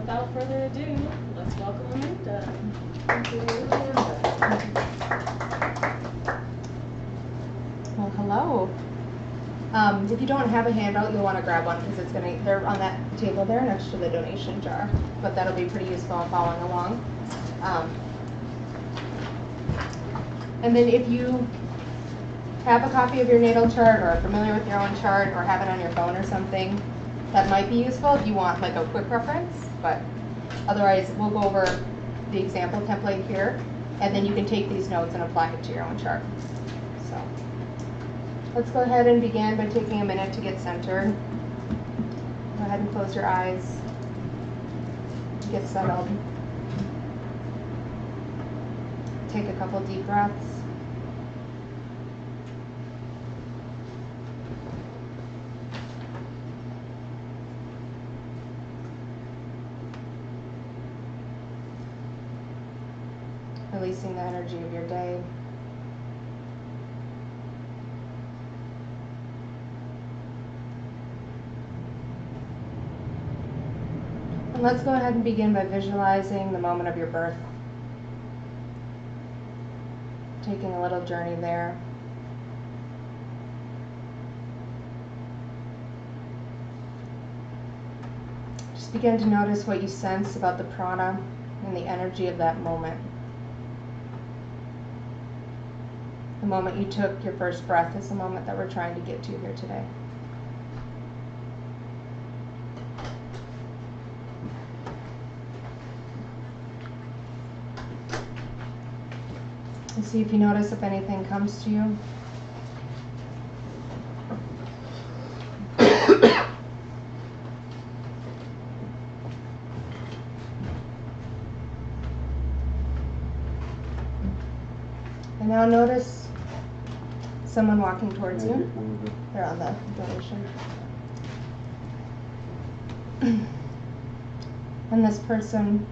without further ado, let's welcome Amanda. Thank you, Amanda. Well, hello. If you don't have a handout, you'll want to grab one because they're on that table there next to the donation jar. But that'll be pretty useful in following along. And then if you have a copy of your natal chart or are familiar with your own chart or have it on your phone or something, that might be useful if you want like a quick reference. But otherwise, we'll go over the example template here, and then you can take these notes and apply it to your own chart. So let's go ahead and begin by taking a minute to get centered. Go ahead and close your eyes. Get settled. Take a couple deep breaths. Releasing the energy of your day. And let's go ahead and begin by visualizing the moment of your birth. Taking a little journey there. Just begin to notice what you sense about the prana and the energy of that moment. The moment you took your first breath is the moment that we're trying to get to here today. And see if you notice if anything comes to you. And now notice someone walking towards you. They're on the donation. And this person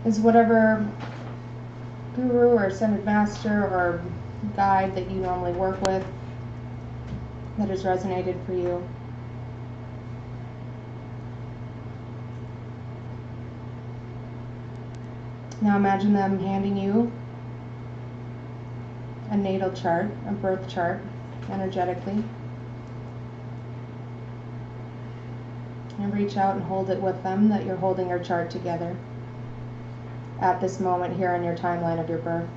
is whatever guru or ascended master or guide that you normally work with that has resonated for you. Now imagine them handing you a natal chart, a birth chart, energetically. And reach out and hold it with them, that you're holding your chart together at this moment here in your timeline of your birth.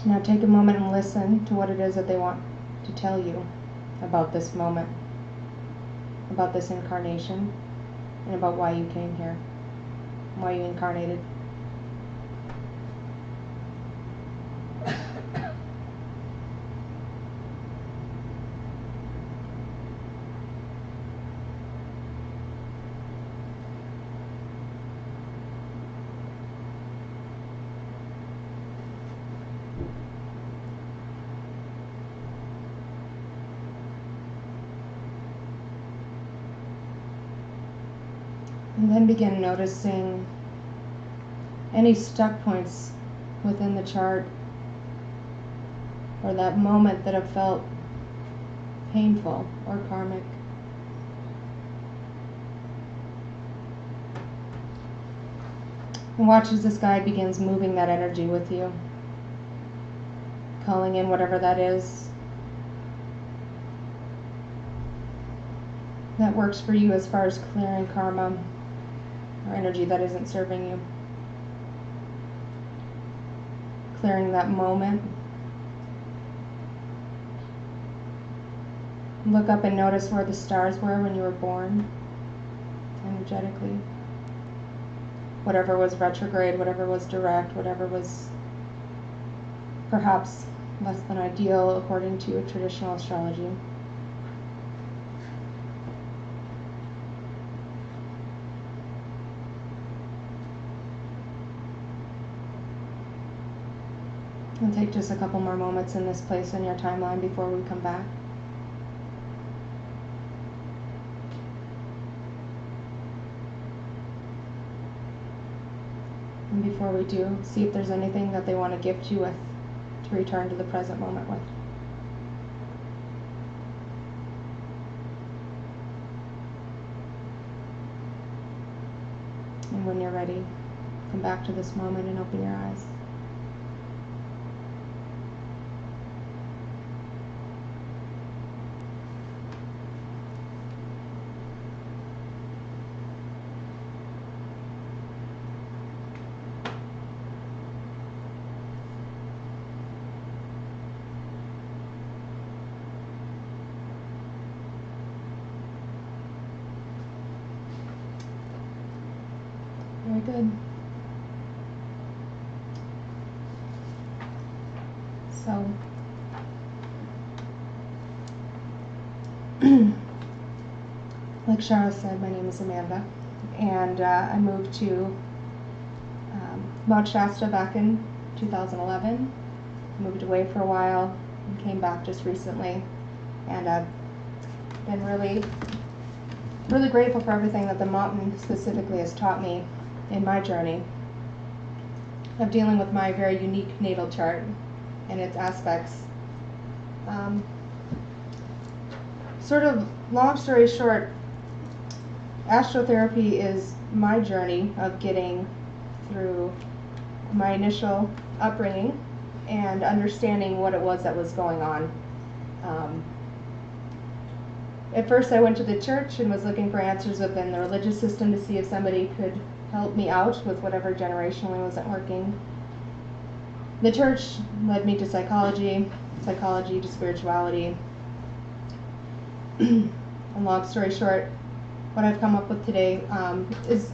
Now take a moment and listen to what it is that they want to tell you about this moment, about this incarnation, and about why you came here, why you incarnated. And then begin noticing any stuck points within the chart or that moment that have felt painful or karmic. And watch as this guide begins moving that energy with you, calling in whatever that is that works for you as far as clearing karma or energy that isn't serving you. Clearing that moment. Look up and notice where the stars were when you were born, energetically. Whatever was retrograde, whatever was direct, whatever was perhaps less than ideal according to traditional astrology. And take just a couple more moments in this place in your timeline before we come back. And before we do, see if there's anything that they want to gift you with to return to the present moment with. And when you're ready, come back to this moment and open your eyes. Very good. So, like Shara said, my name is Amanda, and I moved to Mount Shasta back in 2011. Moved away for a while and came back just recently, and I've been really grateful for everything that the mountain specifically has taught me in my journey of dealing with my very unique natal chart and its aspects. Sort of long story short, Astro-Therapy is my journey of getting through my initial upbringing and understanding what it was that was going on. At first I went to the church and was looking for answers within the religious system to see if somebody could help me out with whatever generationally wasn't working. The church led me to psychology to spirituality. And long story short, what I've come up with today is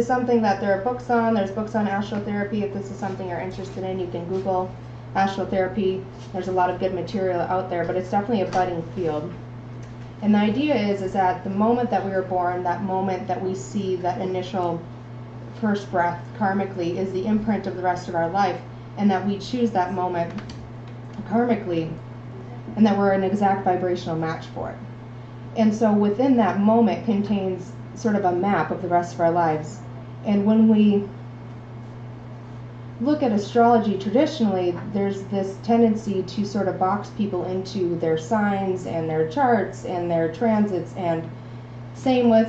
something that there are books on. There's books on Astro-Therapy. If this is something you're interested in, you can Google Astro-Therapy. There's a lot of good material out there, but it's definitely a budding field. And the idea is that the moment that we were born, that moment that we see that initial first breath karmically is the imprint of the rest of our life, and that we choose that moment karmically, and that we're an exact vibrational match for it. And so within that moment contains sort of a map of the rest of our lives. And when we look at astrology traditionally, there's this tendency to sort of box people into their signs and their charts and their transits, and same with,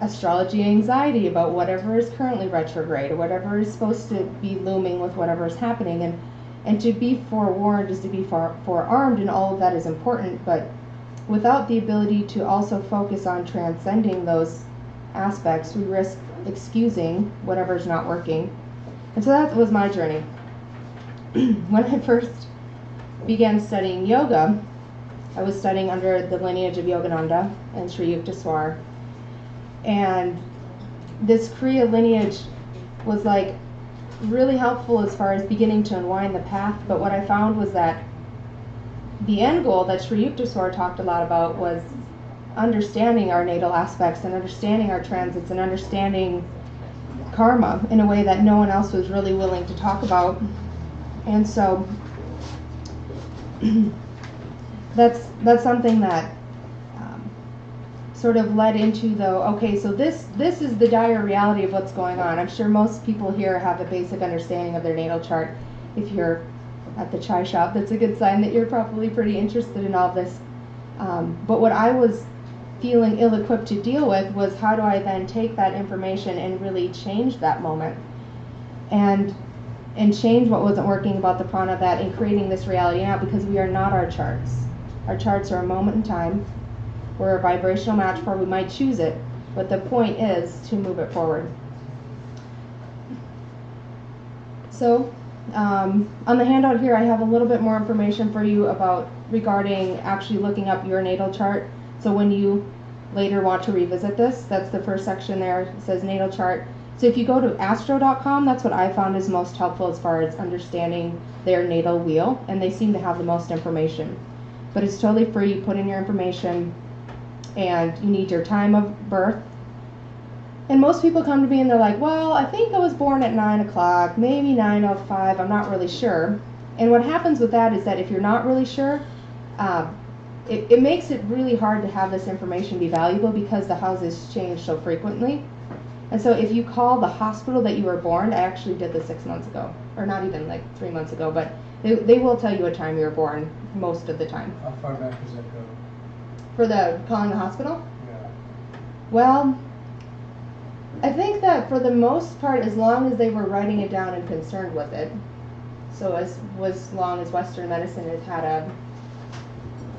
astrology anxiety about whatever is currently retrograde or whatever is supposed to be looming with whatever is happening. And to be forewarned is to be forearmed, and all of that is important, but without the ability to also focus on transcending those aspects, we risk excusing whatever's not working. And so that was my journey. When I first began studying yoga, I was studying under the lineage of Yogananda and Sri Yukteswar. And this Kriya lineage was like really helpful as far as beginning to unwind the path. But what I found was that the end goal that Sri Yukteswar talked a lot about was understanding our natal aspects and understanding our transits and understanding karma in a way that no one else was really willing to talk about. And so that's something that sort of led into so this is the dire reality of what's going on. I'm sure most people here have a basic understanding of their natal chart. If you're at the chai shop, that's a good sign that you're probably pretty interested in all of this. But what I was feeling ill-equipped to deal with was, how do I then take that information and really change that moment and change what wasn't working about the prana, that in creating this reality now, because we are not our charts. Our charts are a moment in time. We're a vibrational match for, we might choose it, but the point is to move it forward. So on the handout here, I have a little bit more information for you regarding actually looking up your natal chart. So when you later want to revisit this, that's the first section there. It says natal chart. So if you go to astro.com, that's what I found is most helpful as far as understanding their natal wheel, and they seem to have the most information. But it's totally free. You put in your information, and you need your time of birth. And most people come to me and they're like, well, I think I was born at 9 o'clock, maybe 9:05, I'm not really sure. And what happens with that is that if you're not really sure, it makes it really hard to have this information be valuable, because the houses change so frequently. And so if you call the hospital that you were born, I actually did this 6 months ago, or not even like 3 months ago, but they will tell you what time you were born most of the time. How far back does that go? For the calling the hospital? Yeah. Well, I think that for the most part, as long as they were writing it down and concerned with it, so as long as Western medicine has had a,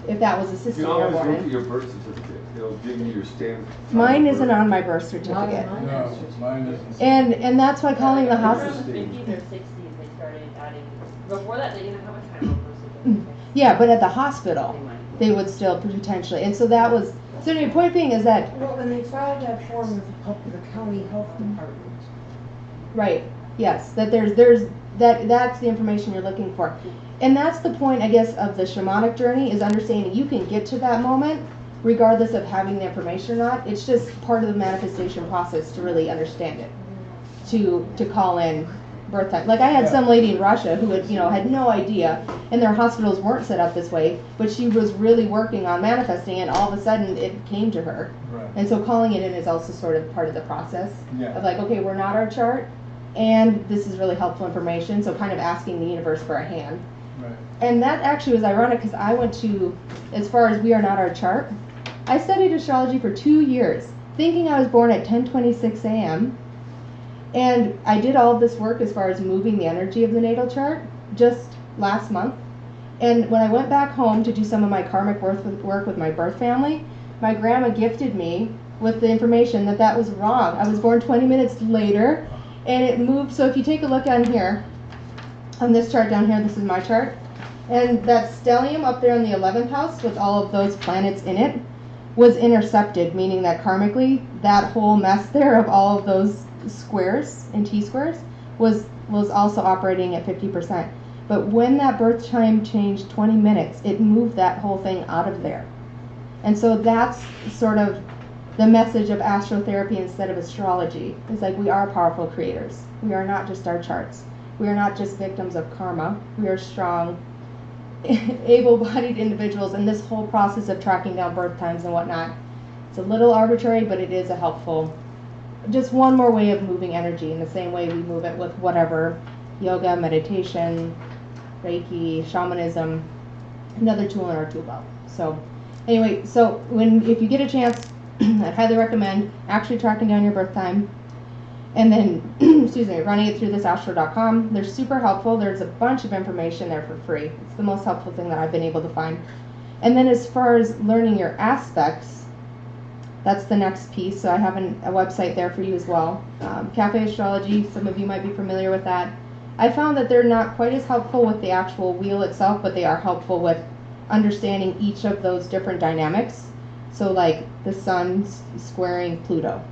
if that was You assisted can always look at airborne. your birth certificate. It'll give you your stamp. Mine isn't on my birth certificate. Mine No, is. mine isn't. And that's why calling the Around hospital. the 50s or 60s, they started adding, before that, they didn't have a time on birth certificates. Yeah, but at the hospital, They might. they would still potentially, and so that was, so anyway, point being is that, Well, when they filed that form with the county health department. right, yes, that that's the information you're looking for. And that's the point, I guess, of the shamanic journey, is understanding you can get to that moment regardless of having the information or not. It's just part of the manifestation process to really understand it, to call in birth time. Like I had some lady in Russia who had no idea, and their hospitals weren't set up this way, but she was really working on manifesting, and all of a sudden it came to her. Right. And so calling it in is also sort of part of the process Yeah. of like, okay, we're not our chart, and this is really helpful information, so kind of asking the universe for a hand. Right. And that actually was ironic because I went to, as far as we are not our chart, I studied astrology for 2 years, thinking I was born at 10:26 a.m. And I did all of this work as far as moving the energy of the natal chart just last month. And when I went back home to do some of my karmic work with my birth family, my grandma gifted me with the information that was wrong. I was born 20 minutes later, and it moved. So if you take a look on here, on this chart down here, this is my chart, and that stellium up there in the 11th house with all of those planets in it was intercepted, meaning that karmically, that whole mess there of all of those squares and T-squares was also operating at 50%. But when that birth time changed 20 minutes, it moved that whole thing out of there. And so that's sort of the message of Astro-Therapy instead of astrology. It's like we are powerful creators. We are not just our charts. We are not just victims of karma. We are strong, able-bodied individuals, and this whole process of tracking down birth times and whatnot, it's a little arbitrary, but it is a helpful, just one more way of moving energy in the same way we move it with whatever, yoga, meditation, Reiki, shamanism, another tool in our tool belt. So anyway, so if you get a chance, I'd highly recommend actually tracking down your birth time, and then, excuse me, running it through this astro.com. They're super helpful. There's a bunch of information there for free. It's the most helpful thing that I've been able to find. And then as far as learning your aspects, that's the next piece. So I have a website there for you as well. Cafe Astrology, some of you might be familiar with that. I found that they're not quite as helpful with the actual wheel itself, but they are helpful with understanding each of those different dynamics. So like the sun squaring Pluto,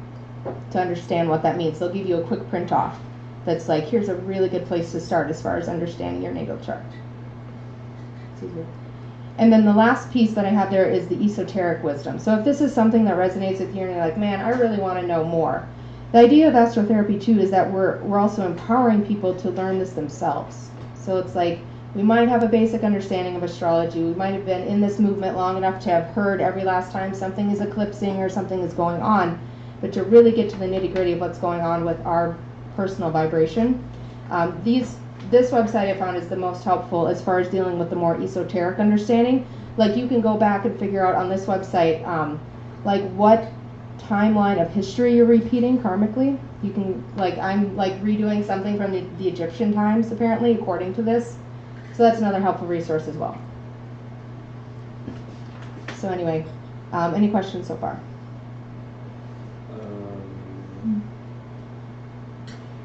to understand what that means. They'll give you a quick print off that's like, here's a really good place to start as far as understanding your natal chart. Excuse me. And then the last piece that I have there is the esoteric wisdom. So if this is something that resonates with you and you're like, man, I really want to know more. The idea of Astro-Therapy too is that we're also empowering people to learn this themselves. So it's like, we might have a basic understanding of astrology. We might have been in this movement long enough to have heard every last time something is eclipsing or something is going on. But to really get to the nitty-gritty of what's going on with our personal vibration, this website I found is the most helpful as far as dealing with the more esoteric understanding. Like you can go back and figure out on this website, like what timeline of history you're repeating karmically. You can, like I'm like redoing something from the Egyptian times apparently, according to this. So that's another helpful resource as well. So anyway, any questions so far?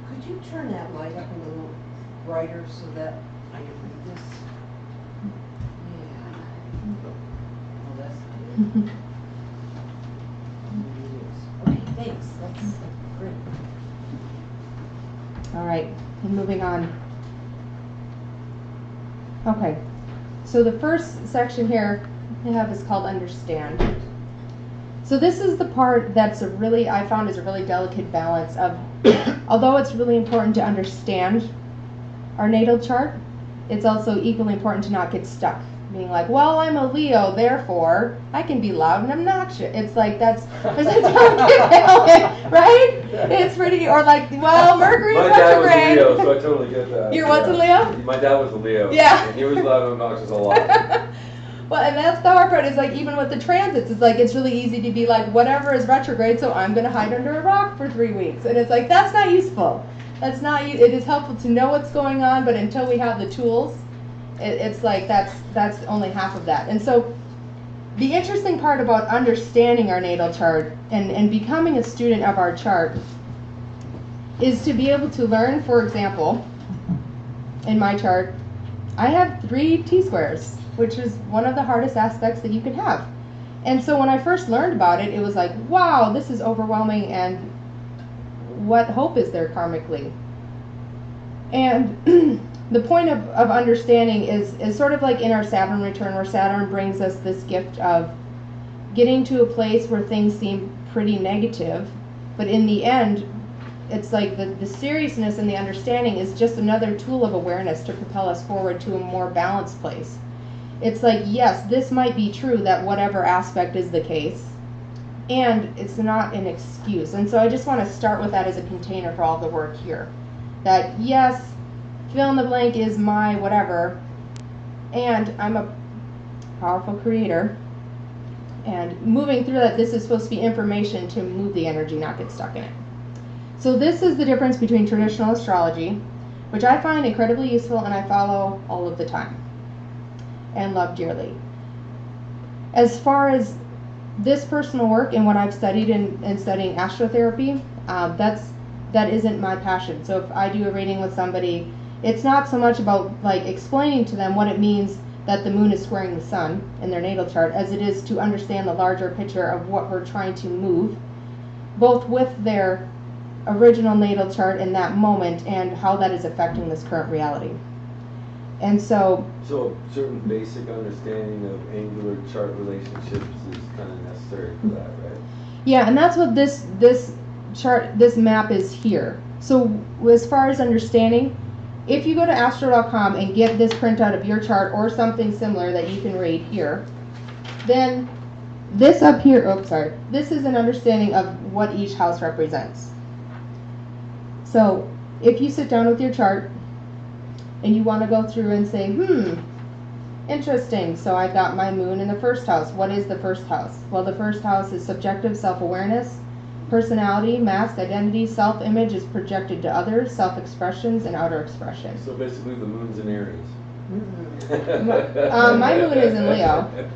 Could you turn that light up a little brighter so that I can read this? Yeah. Oh, that's good. Okay, thanks. That's great. All right, and moving on. Okay, so the first section here I have is called Understand. So this is the part that's I found is a really delicate balance of, although it's really important to understand our natal chart, it's also equally important to not get stuck being like, well, I'm a Leo, therefore I can be loud and obnoxious. It's like that's right? It's pretty, or like, well, Mercury's My dad was a retrograde. Leo, so I totally get that. You're what's a Leo? My dad was a Leo. Yeah. And he was loud and obnoxious a lot. Well, and that's the hard part, is like, even with the transits, it's like, it's really easy to be like, whatever is retrograde, so I'm going to hide under a rock for 3 weeks. And it's like, that's not useful. That's not, it is helpful to know what's going on, but until we have the tools, it's like, that's only half of that. And so, the interesting part about understanding our natal chart and becoming a student of our chart is to be able to learn, for example, in my chart, I have 3 T-squares, which is one of the hardest aspects that you can have. And so when I first learned about it, it was like, wow, this is overwhelming, and what hope is there karmically? And the point of understanding is sort of like in our Saturn return, where Saturn brings us this gift of getting to a place where things seem pretty negative, but in the end, it's like the seriousness and the understanding is just another tool of awareness to propel us forward to a more balanced place. It's like, yes, this might be true, that whatever aspect is the case, and it's not an excuse. And so I just want to start with that as a container for all the work here. That, yes, fill in the blank is my whatever, and I'm a powerful creator. And moving through that, this is supposed to be information to move the energy, not get stuck in it. So this is the difference between traditional astrology, which I find incredibly useful and I follow all of the time and love dearly. As far as this personal work and what I've studied in studying Astro-Therapy, that isn't my passion. So if I do a reading with somebody, it's not so much about like explaining to them what it means that the moon is squaring the sun in their natal chart, as it is to understand the larger picture of what we're trying to move, both with their original natal chart in that moment and how that is affecting this current reality. And so a certain basic understanding of angular chart relationships is kind of necessary for that, right? yeah, and that's what this chart, this map is here. So as far as understanding, if you go to astro.com and get this printout of your chart or something similar that you can read here, then this up here, this is an understanding of what each house represents. So if you sit down with your chart and you want to go through and say, interesting, so I've got my moon in the first house. What is the first house? Well, the first house is subjective self-awareness, personality, masked identity, self-image is projected to others, self-expressions, and outer expression. So basically the moon's in Aries. My moon is in Leo.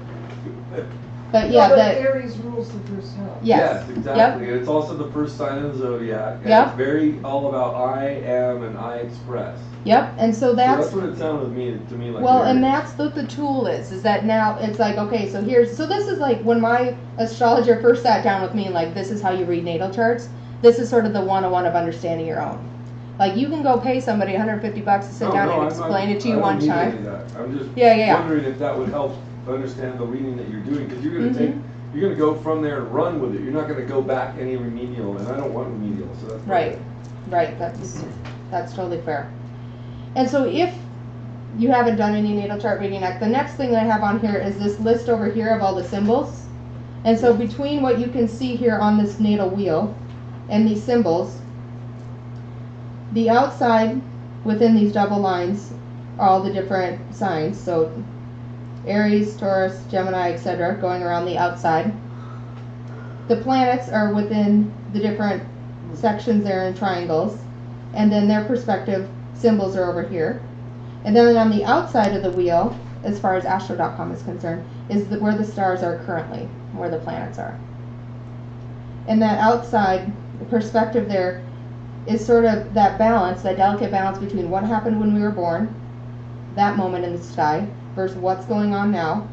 But yeah, but Aries rules the first house. Yes. Exactly. Yep. It's also the first sign of the zodiac. And it's very all about I am and I express. Yep, and so that's what it sounded to me like. Well, and that's what the tool is that now it's like, okay, so this is like when my astrologer first sat down with me and like, this is how you read natal charts. This is sort of the 101 of understanding your own. Like, you can go pay somebody $150 to sit down and explain it to you one time. I'm just wondering if that would help understand the reading that you're doing, because you're going to you're going to go from there and run with it. You're not going to go back any remedial, and I don't want remedial, so that's right. That's totally fair. And so if you haven't done any natal chart reading, the next thing I have on here is this list over here of all the symbols. And so between what you can see here on this natal wheel and these symbols, the outside within these double lines are all the different signs. So Aries, Taurus, Gemini, etc., going around the outside. The planets are within the different sections there in triangles, and then their perspective symbols are over here. And then on the outside of the wheel, as far as astro.com is concerned, is where the stars are currently, where the planets are. And that outside perspective there is sort of that balance, that delicate balance between what happened when we were born, that moment in the sky, versus what's going on now,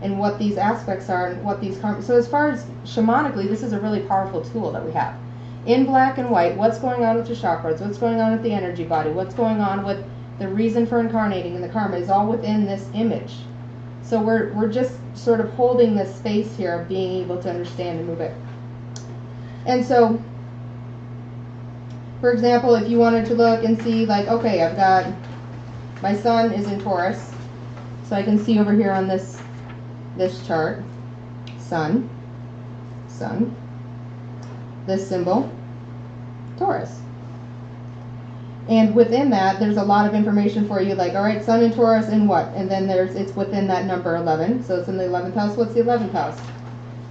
and what these aspects are, and what these so as far as shamanically, this is a really powerful tool that we have. In black and white, what's going on with the chakras, what's going on with the energy body, what's going on with the reason for incarnating and the karma is all within this image. So we're just sort of holding this space here of being able to understand and move it. And so, for example, if you wanted to look and see, like, okay, I've got, my sun is in Taurus, So I can see over here on this chart, Sun, this symbol, Taurus. And within that, there's a lot of information for you, like, all right, Sun and Taurus and what? And then it's within that number 11, so it's in the 11th house. What's the 11th house?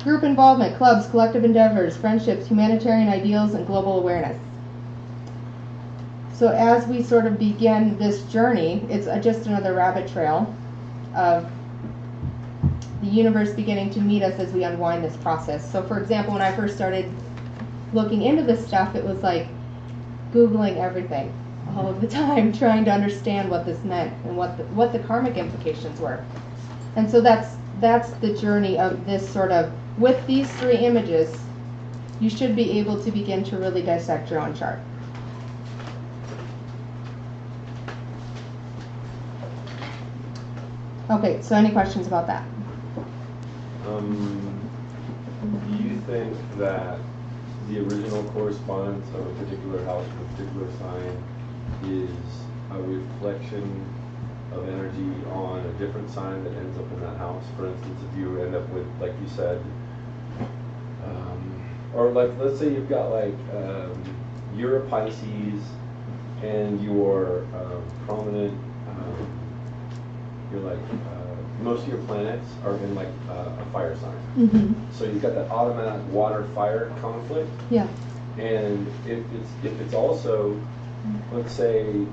Group involvement, clubs, collective endeavors, friendships, humanitarian ideals, and global awareness. So as we sort of begin this journey, it's just another rabbit trail of the universe beginning to meet us as we unwind this process. So for example, when I first started looking into this stuff, it was like Googling everything all of the time, trying to understand what this meant and what the karmic implications were. And so that's the journey of this sort of, with these three images, you should be able to begin to really dissect your own chart. Okay, so any questions about that? Do you think that the original correspondence of a particular house with a particular sign is a reflection of energy on a different sign that ends up in that house? For instance, if you end up with, like you said, or like, let's say you've got like, you're a Pisces and your prominent, you're like, most of your planets are in like a fire sign. Mm-hmm. So you've got that automatic water-fire conflict. Yeah. And if it's also, let's say,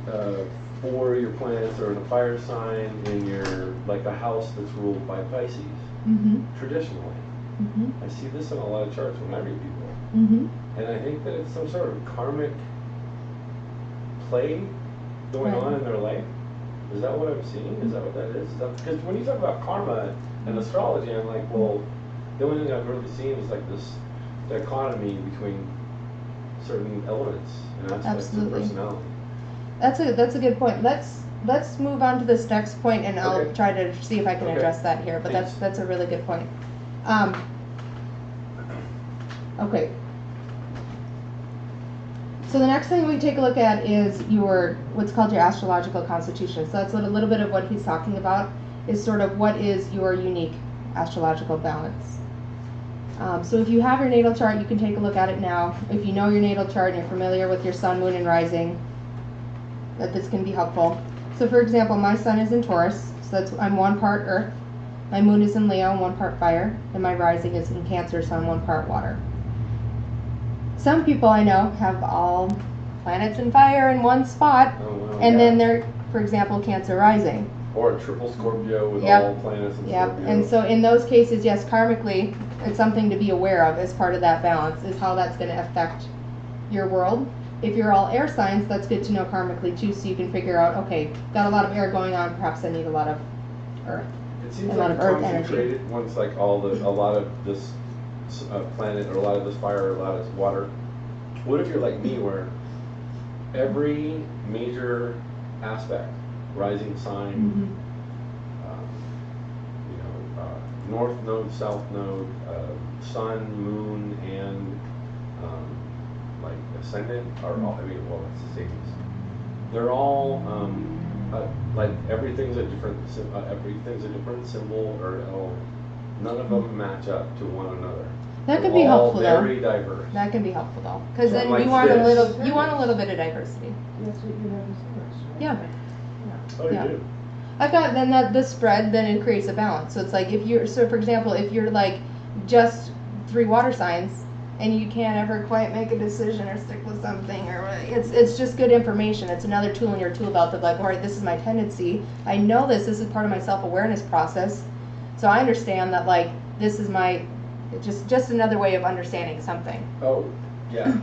4 of your planets are in a fire sign and you're like a house that's ruled by Pisces, Mm-hmm. traditionally. Mm-hmm. I see this in a lot of charts when I read people. Mm-hmm. And I think that it's some sort of karmic play going Right. on in their life. Is that what I'm seeing? Is that what that is? Because when you talk about karma and astrology, I'm like, well, the only thing I've really seen is like this dichotomy between certain elements and aspects Absolutely. of personality. That's a good point. Let's move on to this next point, and I'll Okay. try to see if I can Okay. address that here. But Thanks. that's a really good point. Okay. So the next thing we take a look at is what's called your astrological constitution. So that's a little bit of what he's talking about, is sort of what is your unique astrological balance. So if you have your natal chart, you can take a look at it now. If you know your natal chart and you're familiar with your sun, moon, and rising, that this can be helpful. So for example, my sun is in Taurus, so I'm 1 part earth. My moon is in Leo, 1 part fire, and my rising is in Cancer, so I'm 1 part water. Some people I know have all planets in fire in one spot, Oh, wow, and yeah. then they're, for example, Cancer rising. Or a triple Scorpio with Yep. all planets in Yep, Scorpio. and so in those cases, yes, karmically, it's something to be aware of as part of that balance, is how that's going to affect your world. If you're all air signs, that's good to know karmically too, so you can figure out, okay, got a lot of air going on, perhaps I need a lot of earth. It seems a lot like of earth energy. concentrated once like a lot of this planet, or a lot of this fire, or a lot of this water. What if you're like me, where every major aspect, rising sign, north node, south node, sun, moon, and like ascendant are all, I mean, well, it's the same. They're all like everything's a different symbol, or none of them match up to one another. That could They're be all helpful though. very diverse. That can be helpful though, because So then like you want this. you want a little bit of diversity. That's what you have as yours, right? Yeah. Oh, you Yeah. do? I've got then the spread, then it creates a balance. So it's like so for example, if you're like just 3 water signs and you can't ever quite make a decision or stick with something, or it's just good information. It's another tool in your tool belt of like, all right, this is my tendency. I know this is part of my self-awareness process. So I understand that like this is my just another way of understanding something. Oh, yeah.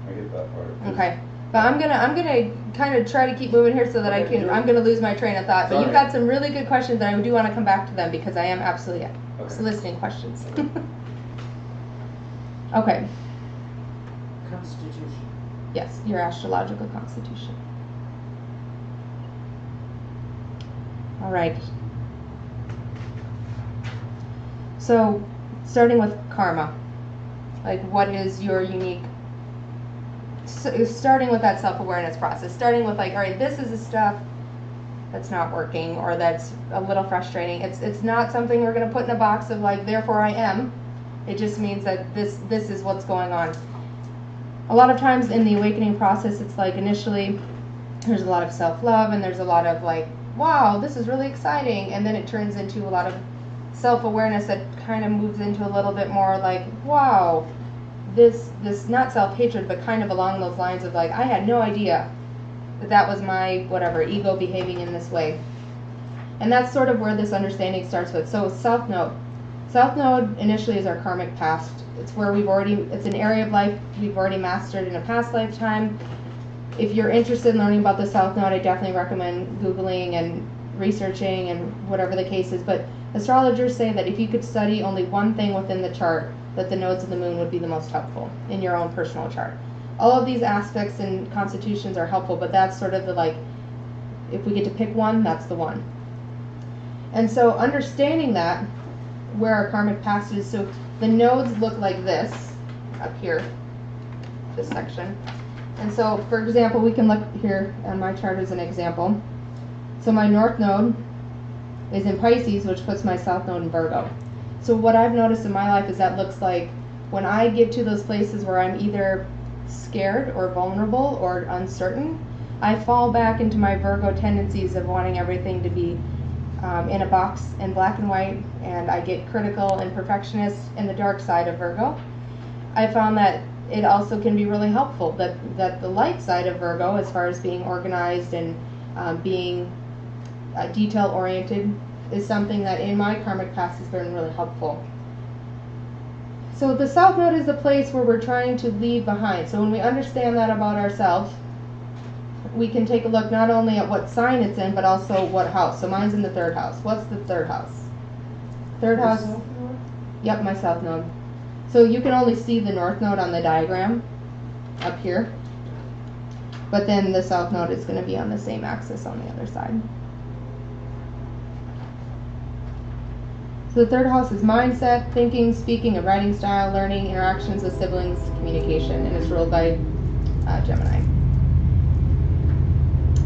I get that part. Okay. But I'm gonna kind of try to keep moving here so that Okay, do it. I'm gonna lose my train of thought. But you've Sorry. got some really good questions, and I do want to come back to them because I am absolutely soliciting questions. Okay. Constitution. Yes, your astrological constitution. All right. So, starting with karma, like what is your unique? Starting with that self-awareness process, starting with like, all right, this is the stuff that's not working or that's a little frustrating. It's not something we're going to put in a box of like, therefore I am. It just means that this is what's going on. A lot of times in the awakening process, it's like initially there's a lot of self-love and there's a lot of like, wow, this is really exciting. And then it turns into a lot of self-awareness that kind of moves into a little bit more like, wow, this not self-hatred, but kind of along those lines of like, I had no idea that was my whatever ego behaving in this way. And that's sort of where this understanding starts with. So self node initially is our karmic past. It's where it's an area of life we've already mastered in a past lifetime. If you're interested in learning about the South Node, I definitely recommend Googling and researching and whatever the case is. But astrologers say that if you could study only one thing within the chart, that the nodes of the moon would be the most helpful in your own personal chart. All of these aspects and constitutions are helpful, but that's sort of the like, if we get to pick one, that's the one. And so understanding that, where our karmic past is, so the nodes look like this, up here, this section. And so, for example, we can look here on my chart as an example. So my north node is in Pisces, which puts my south node in Virgo. So what I've noticed in my life is that looks like when I get to those places where I'm either scared or vulnerable or uncertain, I fall back into my Virgo tendencies of wanting everything to be in a box in black and white, and I get critical and perfectionist in the dark side of Virgo. I found that it also can be really helpful that the light side of Virgo, as far as being organized and being detail oriented, is something that in my karmic past has been really helpful. So the South Node is the place where we're trying to leave behind. So when we understand that about ourselves, we can take a look not only at what sign it's in, but also what house. So mine's in the third house. What's the third house? Third house. South Node? Yep, my South Node. So you can only see the North Node on the diagram up here. But then the South Node is going to be on the same axis on the other side. So the third house is mindset, thinking, speaking, and writing style, learning, interactions with siblings, communication, and it's ruled by Gemini.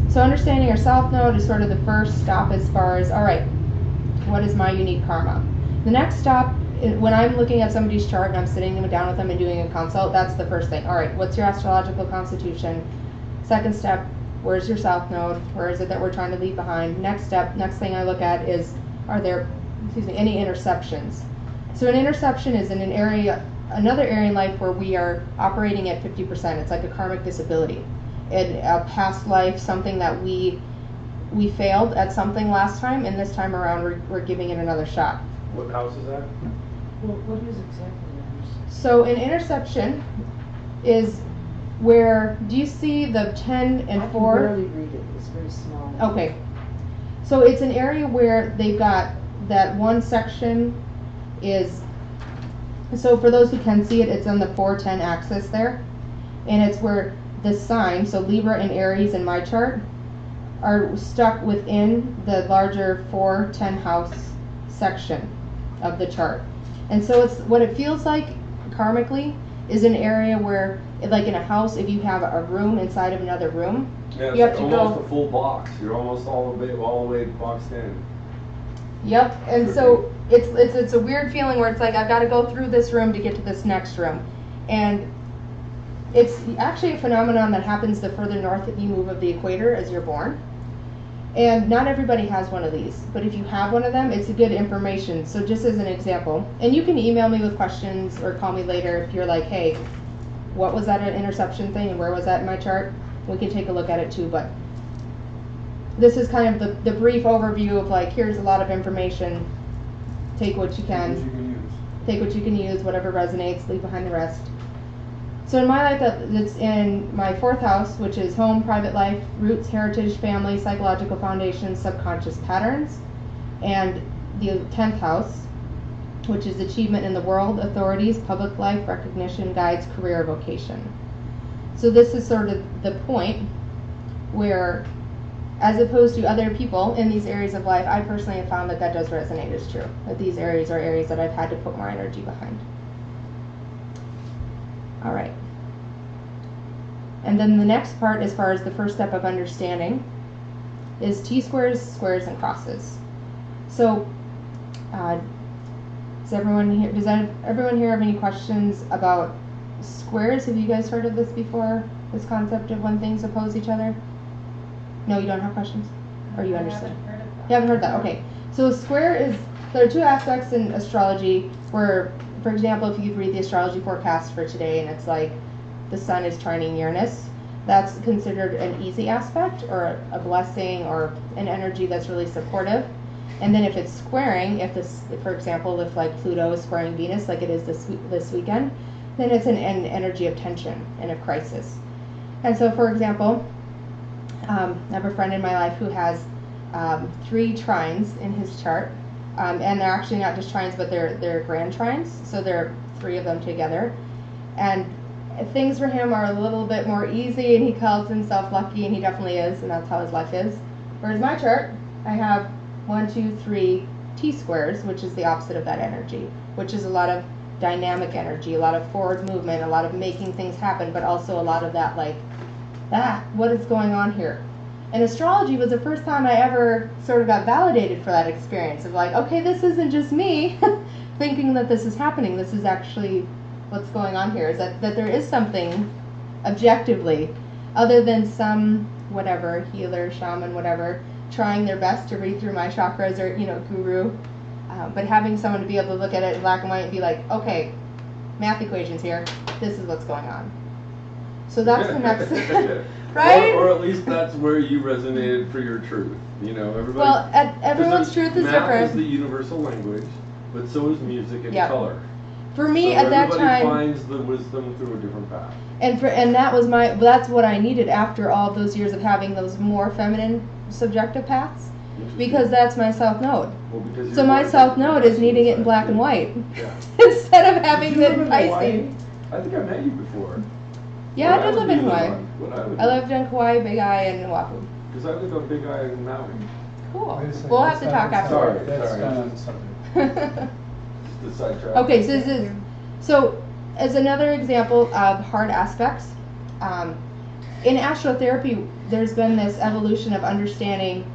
So understanding our South Node is sort of the first stop as far as, all right, what is my unique karma? The next stop, when I'm looking at somebody's chart and I'm sitting down with them and doing a consult, that's the first thing. All right, what's your astrological constitution? Second step, where's your South Node? Where is it that we're trying to leave behind? Next step, next thing I look at is, are there any interceptions? So an interception is in another area in life where we are operating at 50%. It's like a karmic disability. In a past life, something that we failed at something last time, and this time around we're giving it another shot. What house is that? Well, what is exactly that? So an interception is where, do you see the 10 and 4? I can barely read it. It's very small. Okay. So it's an area where they've got that one section is, so for those who can see it, it's on the 4-10 axis there. And it's where the sign, so Libra and Aries in my chart, are stuck within the larger 4-10 house section of the chart. And so it's what it feels like karmically is an area where, like in a house, if you have a room inside of another room, Yeah, you have it's to almost go a full box. You're almost all the way boxed in. Yep, and so it's a weird feeling where it's like I've got to go through this room to get to this next room. And it's actually a phenomenon that happens the further north that you move of the equator as you're born. And not everybody has one of these, but if you have one of them, it's a good information. So just as an example, and you can email me with questions or call me later if you're like, hey, what was that interception thing and where was that in my chart? We can take a look at it too, but this is kind of the brief overview of like, here's a lot of information, take what you can. Take what you can use, whatever resonates, leave behind the rest. So in my life, it's in my 4th house, which is home, private life, roots, heritage, family, psychological foundations, subconscious patterns. And the 10th house, which is achievement in the world, authorities, public life, recognition, guides, career, vocation. So this is sort of the point where, as opposed to other people in these areas of life, I personally have found that does resonate as true. That these areas are areas that I've had to put more energy behind. All right. And then the next part, as far as the first step of understanding, is T-squares, squares, and crosses. So, does everyone here have any questions about squares? Have you guys heard of this before? This concept of when things oppose each other? No, you don't have questions? Or you understand? I haven't heard of that. You haven't heard that? Okay. So a square is, there are two aspects in astrology where, for example, if you read the astrology forecast for today and it's like the sun is trining Uranus, that's considered an easy aspect or a blessing or an energy that's really supportive. And then if it's squaring, if this, for example, if like Pluto is squaring Venus like it is this weekend, then it's an energy of tension and of crisis. And so, for example, I have a friend in my life who has 3 trines in his chart, and they're actually not just trines, but they're grand trines, so there are 3 of them together. And things for him are a little bit more easy, and he calls himself lucky, and he definitely is, and that's how his life is. Whereas my chart, I have 1, 2, 3 T-squares, which is the opposite of that energy, which is a lot of dynamic energy, a lot of forward movement, a lot of making things happen, but also a lot of that like, what is going on here? And astrology was the first time I ever sort of got validated for that experience of like, okay, this isn't just me thinking that this is happening. This is actually what's going on here, is that there is something objectively, other than some whatever, healer, shaman, whatever, trying their best to read through my chakras or, guru. But having someone to be able to look at it in black and white and be like, okay, math equations here, this is what's going on. So that's the next, right? Or at least that's where you resonated for your truth. Everybody. Well, everyone's truth is different. Math is the universal language, but so is music and color. For me, so at that time, everybody finds the wisdom through a different path. And that's what I needed after all of those years of having those more feminine subjective paths, because that's my south node. Well, because so my south node is needing it in black and white, instead of having the Pisces. I think I met you before. Yeah, I did live in Hawaii. I lived in Kauai, Big Eye, and Oahu. Because I lived on Big Eye and Maui. Cool. We'll have to talk after. Sorry. The sidetrack. Okay, so as another example of hard aspects, in Astro-Therapy, there's been this evolution of understanding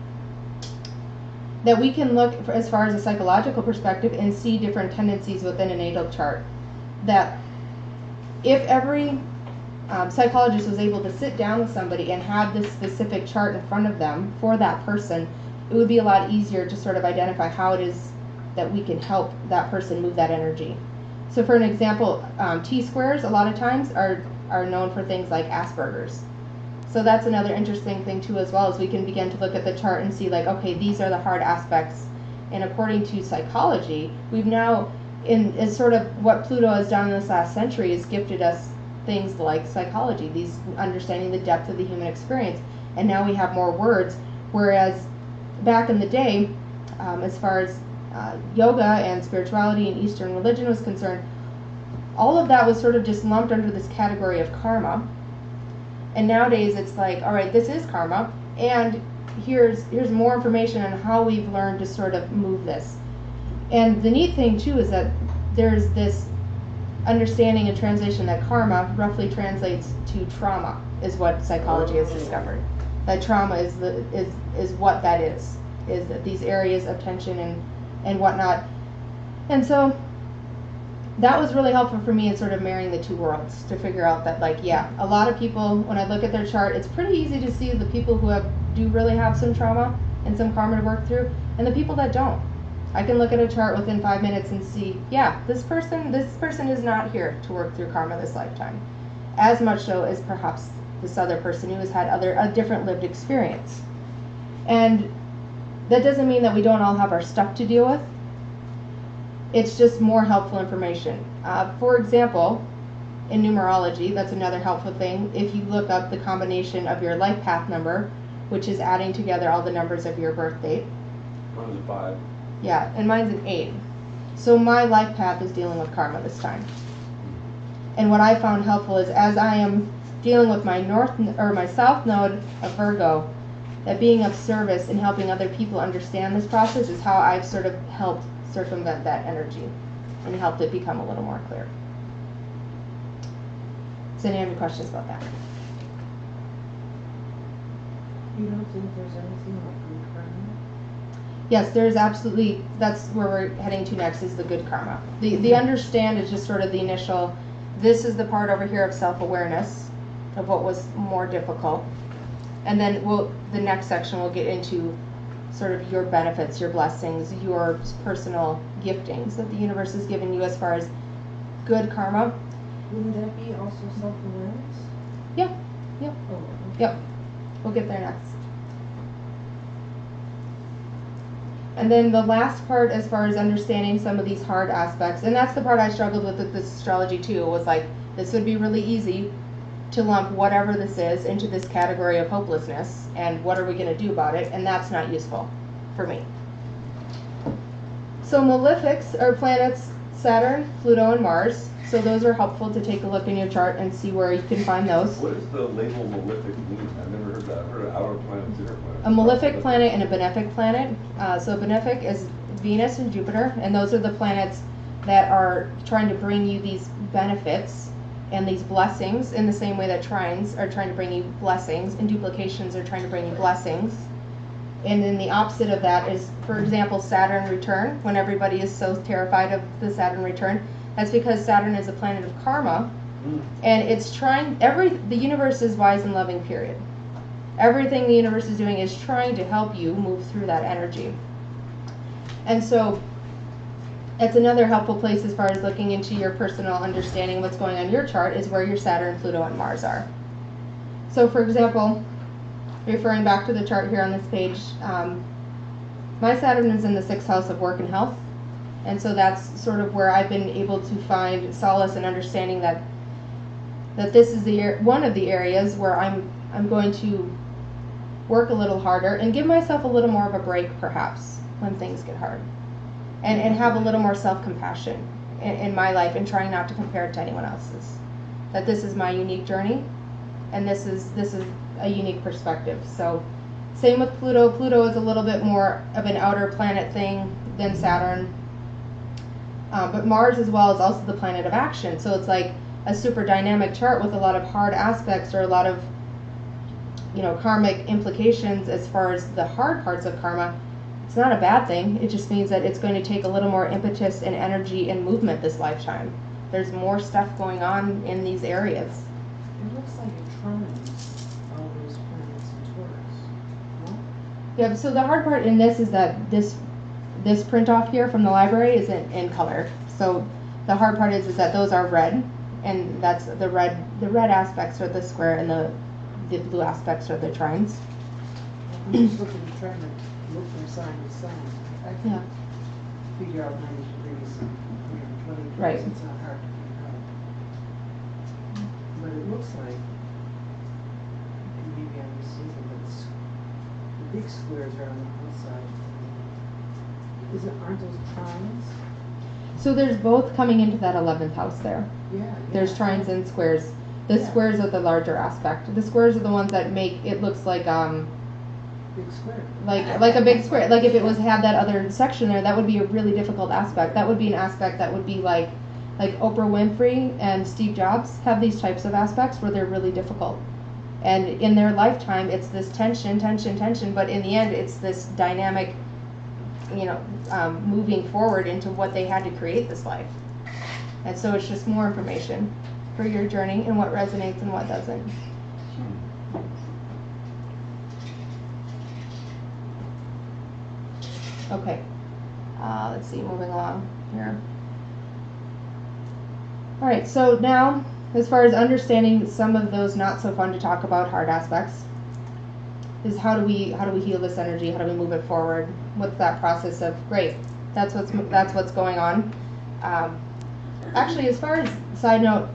that we can look as far as a psychological perspective and see different tendencies within a natal chart. That if every psychologist was able to sit down with somebody and have this specific chart in front of them for that person, it would be a lot easier to sort of identify how it is that we can help that person move that energy. So for an example, T-squares a lot of times are known for things like Asperger's. So that's another interesting thing too, as well, as we can begin to look at the chart and see like, okay, these are the hard aspects. And according to psychology, we've now, as sort of what Pluto has done in this last century, has gifted us things like psychology, these understanding the depth of the human experience. And now we have more words, whereas back in the day, as far as yoga and spirituality and Eastern religion was concerned, all of that was sort of just lumped under this category of karma. And nowadays it's like, all right, this is karma, and here's more information on how we've learned to sort of move this. And the neat thing too is that there's this understanding and translation that karma roughly translates to trauma, is what psychology has discovered. That trauma is what that is that these areas of tension and whatnot. And so that was really helpful for me in sort of marrying the two worlds to figure out that, like, yeah, a lot of people, when I look at their chart, it's pretty easy to see the people who do really have some trauma and some karma to work through, and the people that don't. I can look at a chart within 5 minutes and see, yeah, this person is not here to work through karma this lifetime, as much so as perhaps this other person who has had a different lived experience. And that doesn't mean that we don't all have our stuff to deal with. It's just more helpful information. For example, in numerology, that's another helpful thing. If you look up the combination of your life path number, which is adding together all the numbers of your birth date. Mine's a 5. Yeah, and mine's an 8. So my life path is dealing with karma this time. And what I found helpful is, as I am dealing with my my south node of Virgo, that being of service and helping other people understand this process is how I've sort of helped circumvent that energy and helped it become a little more clear. Does anyone have any questions about that? You don't think there's anything like good karma? Yes, there's absolutely, that's where we're heading to next, is the good karma. The understand is just sort of the initial, this is the part over here of self-awareness, of what was more difficult. And then the next section we'll get into sort of your benefits, your blessings, your personal giftings that the universe has given you as far as good karma. Wouldn't that be also self-awareness? Yep, yep, Oh, okay. yep. We'll get there next. And then the last part, as far as understanding some of these hard aspects, and that's the part I struggled with this astrology too, was like, this would be really easy to lump whatever this is into this category of hopelessness, and what are we going to do about it, and that's not useful for me. So malefics are planets Saturn, Pluto, and Mars. So those are helpful to take a look in your chart and see where you can find those. What does the label malefic mean? I've never heard that. I've heard of outer planets, inner planets. A malefic planet and a benefic planet. So benefic is Venus and Jupiter, and those are the planets that are trying to bring you these benefits and these blessings in the same way that trines are trying to bring you blessings and duplications are trying to bring you blessings. And then the opposite of that is, for example, Saturn return, when everybody is so terrified of the Saturn return. That's because Saturn is a planet of karma, and it's trying, the universe is wise and loving, period. Everything the universe is doing is trying to help you move through that energy. And so it's another helpful place as far as looking into your personal understanding of what's going on in your chart is where your Saturn, Pluto, and Mars are. So for example, referring back to the chart here on this page, my Saturn is in the 6th house of work and health. And so that's sort of where I've been able to find solace and understanding that this is one of the areas where I'm going to work a little harder and give myself a little more of a break perhaps when things get hard. And have a little more self-compassion in my life and trying not to compare it to anyone else's. That this is my unique journey and this is a unique perspective. So same with Pluto. Pluto is a little bit more of an outer planet thing than Saturn. But Mars as well is also the planet of action. So it's like a super dynamic chart with a lot of hard aspects or a lot of, karmic implications as far as the hard parts of karma. It's not a bad thing. It just means that it's going to take a little more impetus and energy and movement this lifetime. There's more stuff going on in these areas. It looks like it trines all those planets in Taurus. No? Yeah, so the hard part in this is that this print off here from the library isn't in color. So the hard part is that those are red, and that's the red aspects are the square and the blue aspects are the trines. I'm just trying to look from sign to sign. I can Yeah. figure out 90 degrees and 120 degrees. Right. It's not hard to figure out. But it looks like, maybe I'm mistaken, but the big squares are on the outside. Aren't those trines? So there's both coming into that 11th house there. Yeah. There's trines and squares. The Yeah. squares are the larger aspect. The squares are the ones that make it looks like Big square. like a big square. Like if it had that other section there, that would be a really difficult aspect. That would be an aspect that would be like Oprah Winfrey and Steve Jobs have these types of aspects where they're really difficult. And in their lifetime, it's this tension, but in the end, it's this dynamic, moving forward into what they had to create this life. And so it's just more information for your journey and what resonates and what doesn't. Okay, let's see, moving along here. All right, so now, as far as understanding some of those not so fun to talk about hard aspects, is how do we heal this energy? How do we move it forward? What's that process of? Great, that's what's going on. Actually, as far as side note,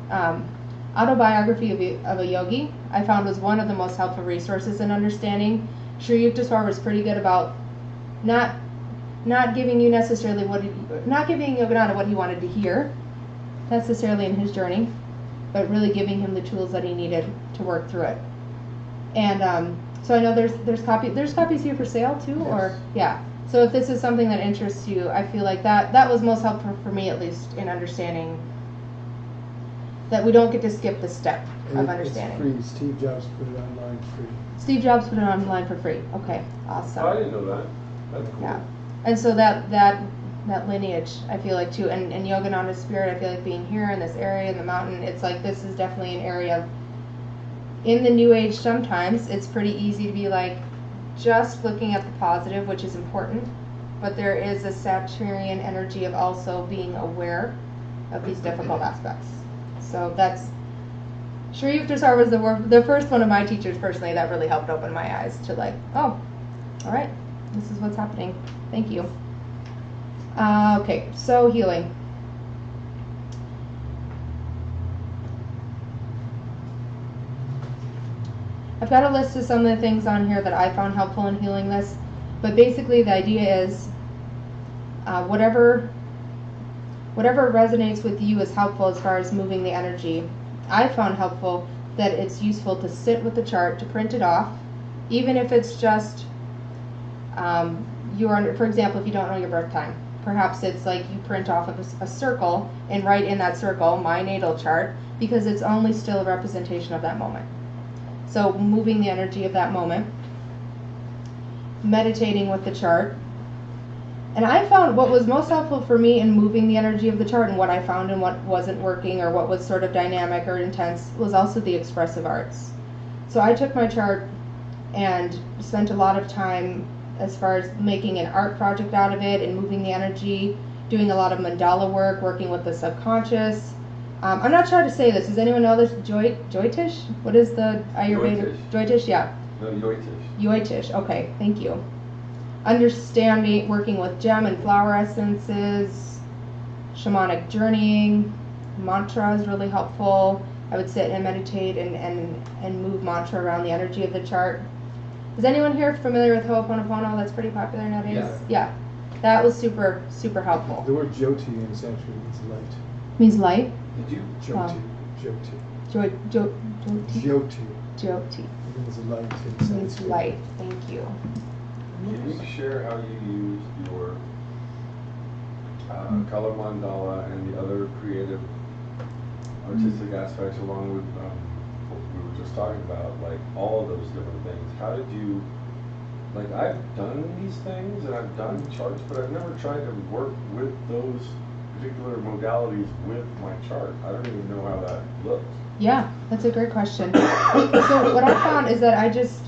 autobiography of a yogi, I found was one of the most helpful resources in understanding. Sri Yukteswar was pretty good about not giving you necessarily not giving Yogananda what he wanted to hear necessarily in his journey, but really giving him the tools that he needed to work through it. And so I know there's copies here for sale too, Yes. or yeah. So if this is something that interests you, I feel like that was most helpful for me, at least in understanding that we don't get to skip the step And of it's understanding. free. Steve Jobs put it online free. Steve Jobs put it online for free. Okay, Oh, I awesome. didn't know that. That's cool. Yeah. And so that lineage, I feel like too, and Yogananda spirit, I feel like being here in this area in the mountain, it's like this is definitely an area of, in the new age sometimes, it's pretty easy to be like, just looking at the positive, which is important, but there is a Saturnian energy of also being aware of these difficult aspects. So that's, Sri Yukteswar was the first one of my teachers personally that really helped open my eyes to like, oh, all right, this is what's happening. Thank you. Okay, so healing. I've got a list of some of the things on here that I found helpful in healing this, but basically the idea is whatever resonates with you is helpful as far as moving the energy. I found helpful that it's useful to sit with the chart, to print it off, even if it's just for example, if you don't know your birth time, perhaps it's like you print off of a circle and write in that circle my natal chart, because it's only still a representation of that moment. So moving the energy of that moment, meditating with the chart. And I found what was most helpful for me in moving the energy of the chart, and what I found and what wasn't working or what was sort of dynamic or intense, was also the expressive arts. So I took my chart and spent a lot of time as far as making an art project out of it and moving the energy, doing a lot of mandala work, working with the subconscious. I'm not sure how to say this. Does anyone know this? Jyotish? What is the Ayurvedic? Jyotish, yeah. No, Yoitish. Jyotish, okay, thank you. Understanding, working with gem and flower essences, shamanic journeying, mantra is really helpful. I would sit and meditate and move mantra around the energy of the chart. Is anyone here familiar with Ho'oponopono? That's pretty popular nowadays. Yeah. That was super, super helpful. The word Jyoti in Sanskrit means light. Means light? Did you? Jyoti. Jyoti. Jyoti. Jyoti. It means light in Means Sanskrit. light. Thank you. Can you share how you used your color mandala and the other creative artistic aspects along with what we were just talking about, like all of those different things? How did you, like, I've done these things and I've done charts, but I've never tried to work with those particular modalities with my chart. I don't even know how that looks. Yeah, that's a great question. So what I found is that I just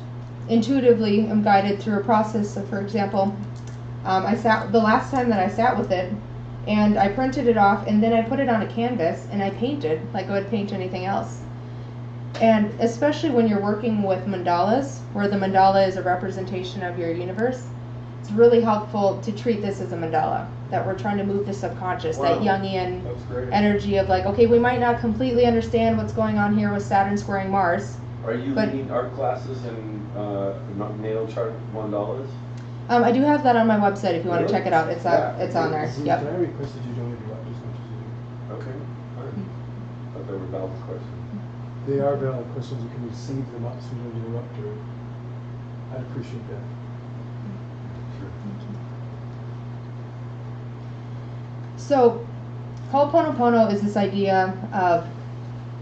intuitively am guided through a process. So for example, the last time that I sat with it, and I printed it off, and then I put it on a canvas and I painted like I would paint anything else. And especially when you're working with mandalas, where the mandala is a representation of your universe, it's really helpful to treat this as a mandala, that we're trying to move the subconscious, Wow. that Jungian That's great. energy of like, okay, we might not completely understand what's going on here with Saturn squaring Mars. Are you But- leading art classes in natal chart mandalas? I do have that on my website if you want to Really? check it out. It's it's on there. Can Yep. I request that you don't interrupt as much as Okay, all right. Thought they were valid questions. you do? They are valid questions. You can receive them up so you don't interrupt her. I'd appreciate that. Sure. So, Ho'oponopono is this idea of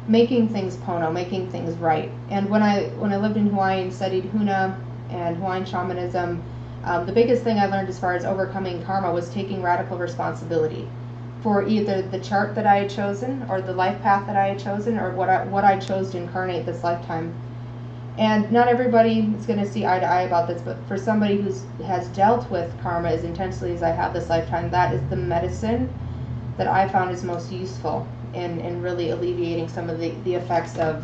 making things pono, making things right. And when I lived in Hawaii and studied Huna and Hawaiian shamanism, the biggest thing I learned as far as overcoming karma was taking radical responsibility for either the chart that I had chosen, or the life path that I had chosen, or what I chose to incarnate this lifetime. And not everybody is going to see eye to eye about this, but for somebody who has dealt with karma as intensely as I have this lifetime, that is the medicine that I found is most useful in really alleviating some of the effects of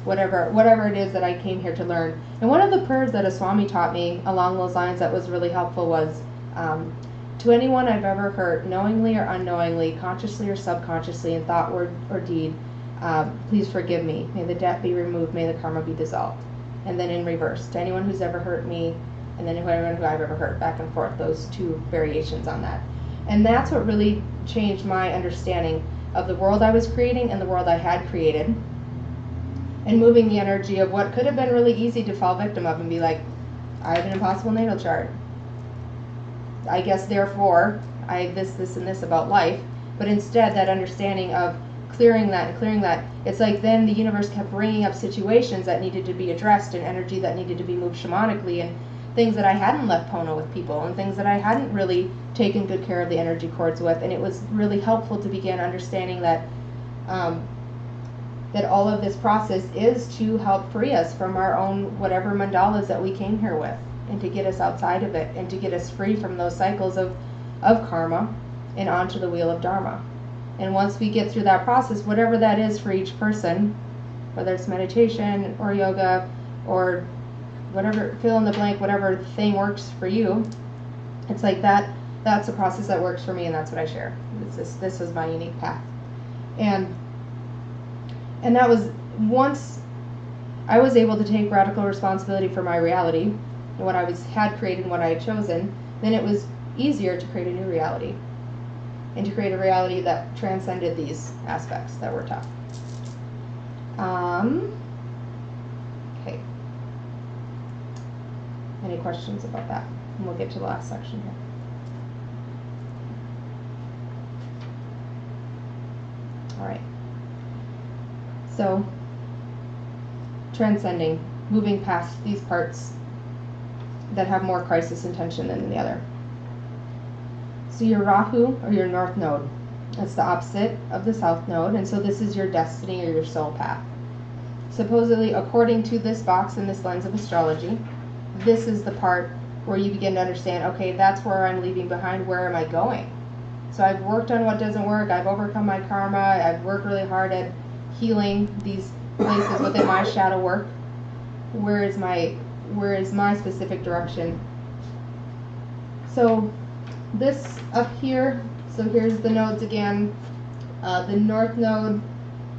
whatever it is that I came here to learn. And one of the prayers that a Swami taught me along those lines that was really helpful was, to anyone I've ever hurt, knowingly or unknowingly, consciously or subconsciously, in thought, word, or deed, please forgive me. May the debt be removed, may the karma be dissolved. And then in reverse, to anyone who's ever hurt me, and then anyone who I've ever hurt, back and forth, those two variations on that. And that's what really changed my understanding of the world I was creating and the world I had created, and moving the energy of what could have been really easy to fall victim of and be like, I have an impossible natal chart. I guess therefore I have this, and this about life. But instead, that understanding of clearing that and clearing that, it's like then the universe kept bringing up situations that needed to be addressed and energy that needed to be moved shamanically and things that I hadn't left Pono with people and things that I hadn't really taken good care of the energy cords with. And it was really helpful to begin understanding that that all of this process is to help free us from our own whatever mandalas that we came here with, and to get us outside of it and to get us free from those cycles of karma and onto the wheel of dharma. And once we get through that process, whatever that is for each person, whether it's meditation or yoga or whatever, fill in the blank, whatever thing works for you, it's like that's a process that works for me, and that's what I share. This was my unique path. And that was, once I was able to take radical responsibility for my reality and what I had created and what I had chosen, then it was easier to create a new reality and to create a reality that transcended these aspects that were tough. Okay. Any questions about that? And we'll get to the last section here. All right. So, transcending, moving past these parts that have more crisis intention than the other. So your Rahu, or your North Node, that's the opposite of the South Node, and so this is your destiny or your soul path. Supposedly, according to this box and this lens of astrology, this is the part where you begin to understand, okay, that's where I'm leaving behind, where am I going? So I've worked on what doesn't work, I've overcome my karma, I've worked really hard at healing these places within my shadow work. Where is my specific direction? So this up here, so here's the nodes again. The North Node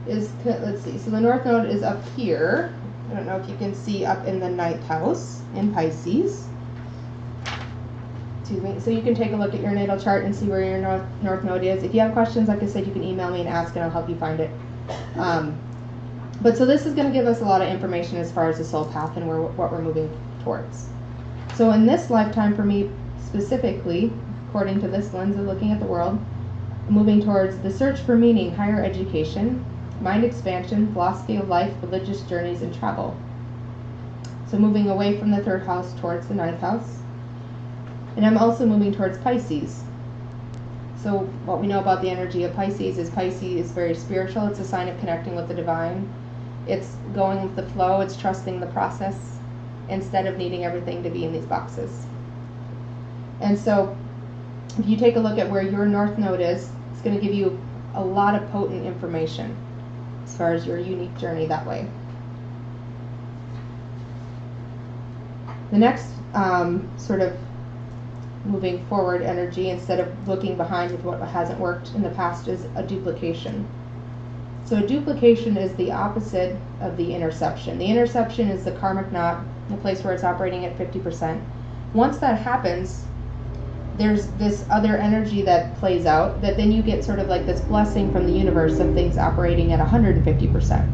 is, let's see, so the North Node is up here. I don't know if you can see up in the 9th house in Pisces. Excuse me. So you can take a look at your natal chart and see where your North Node is. If you have questions, like I said, you can email me and ask and I'll help you find it. But so this is going to give us a lot of information as far as the soul path and what we're moving towards. So in this lifetime for me specifically, according to this lens of looking at the world, moving towards the search for meaning, higher education, mind expansion, philosophy of life, religious journeys, and travel. So moving away from the 3rd house towards the 9th house. And I'm also moving towards Pisces. So what we know about the energy of Pisces is very spiritual. It's a sign of connecting with the divine. It's going with the flow. It's trusting the process instead of needing everything to be in these boxes. And so if you take a look at where your North Node is, it's going to give you a lot of potent information as far as your unique journey that way. The next sort of moving forward energy, instead of looking behind with what hasn't worked in the past, is a duplication. So a duplication is the opposite of the interception. The interception is the karmic knot, the place where it's operating at 50%. Once that happens, there's this other energy that plays out, that then you get sort of like this blessing from the universe of things operating at 150%.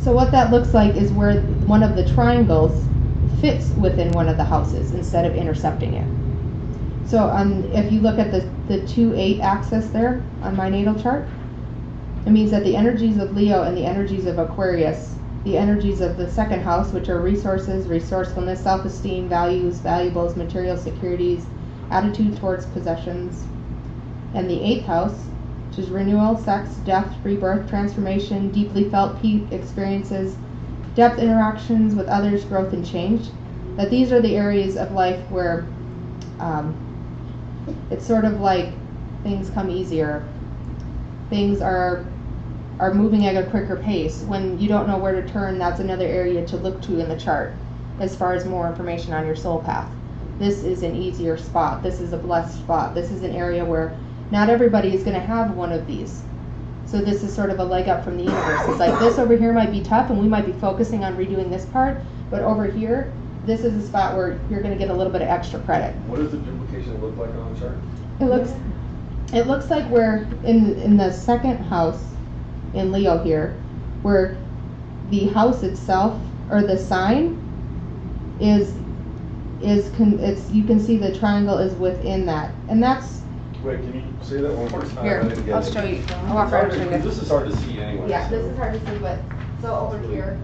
So what that looks like is where one of the triangles fits within one of the houses instead of intercepting it. So if you look at the 2-8 axis there on my natal chart, it means that the energies of Leo and the energies of Aquarius, the energies of the 2nd house, which are resources, resourcefulness, self-esteem, values, valuables, material securities, attitude towards possessions, and the 8th house, which is renewal, sex, death, rebirth, transformation, deeply felt peace experiences, depth interactions with others, growth and change, that these are the areas of life where it's sort of like things come easier. Things are moving at a quicker pace. When you don't know where to turn, that's another area to look to in the chart as far as more information on your soul path. This is an easier spot. This is a blessed spot. This is an area where not everybody is going to have one of these. So this is sort of a leg up from the universe. It's like this over here might be tough and we might be focusing on redoing this part, but over here, this is a spot where you're going to get a little bit of extra credit. What does the duplication look like on the chart? It looks like we're in the 2nd house in Leo here, where the house itself, or the sign, you can see the triangle is within that. And that's Wait, can you say that one more time? Here, I didn't get I'll it. show you. It's I'll walk hard around to- and show you. This is hard to see anyway. Yeah, this so- is hard to see, but, so over here,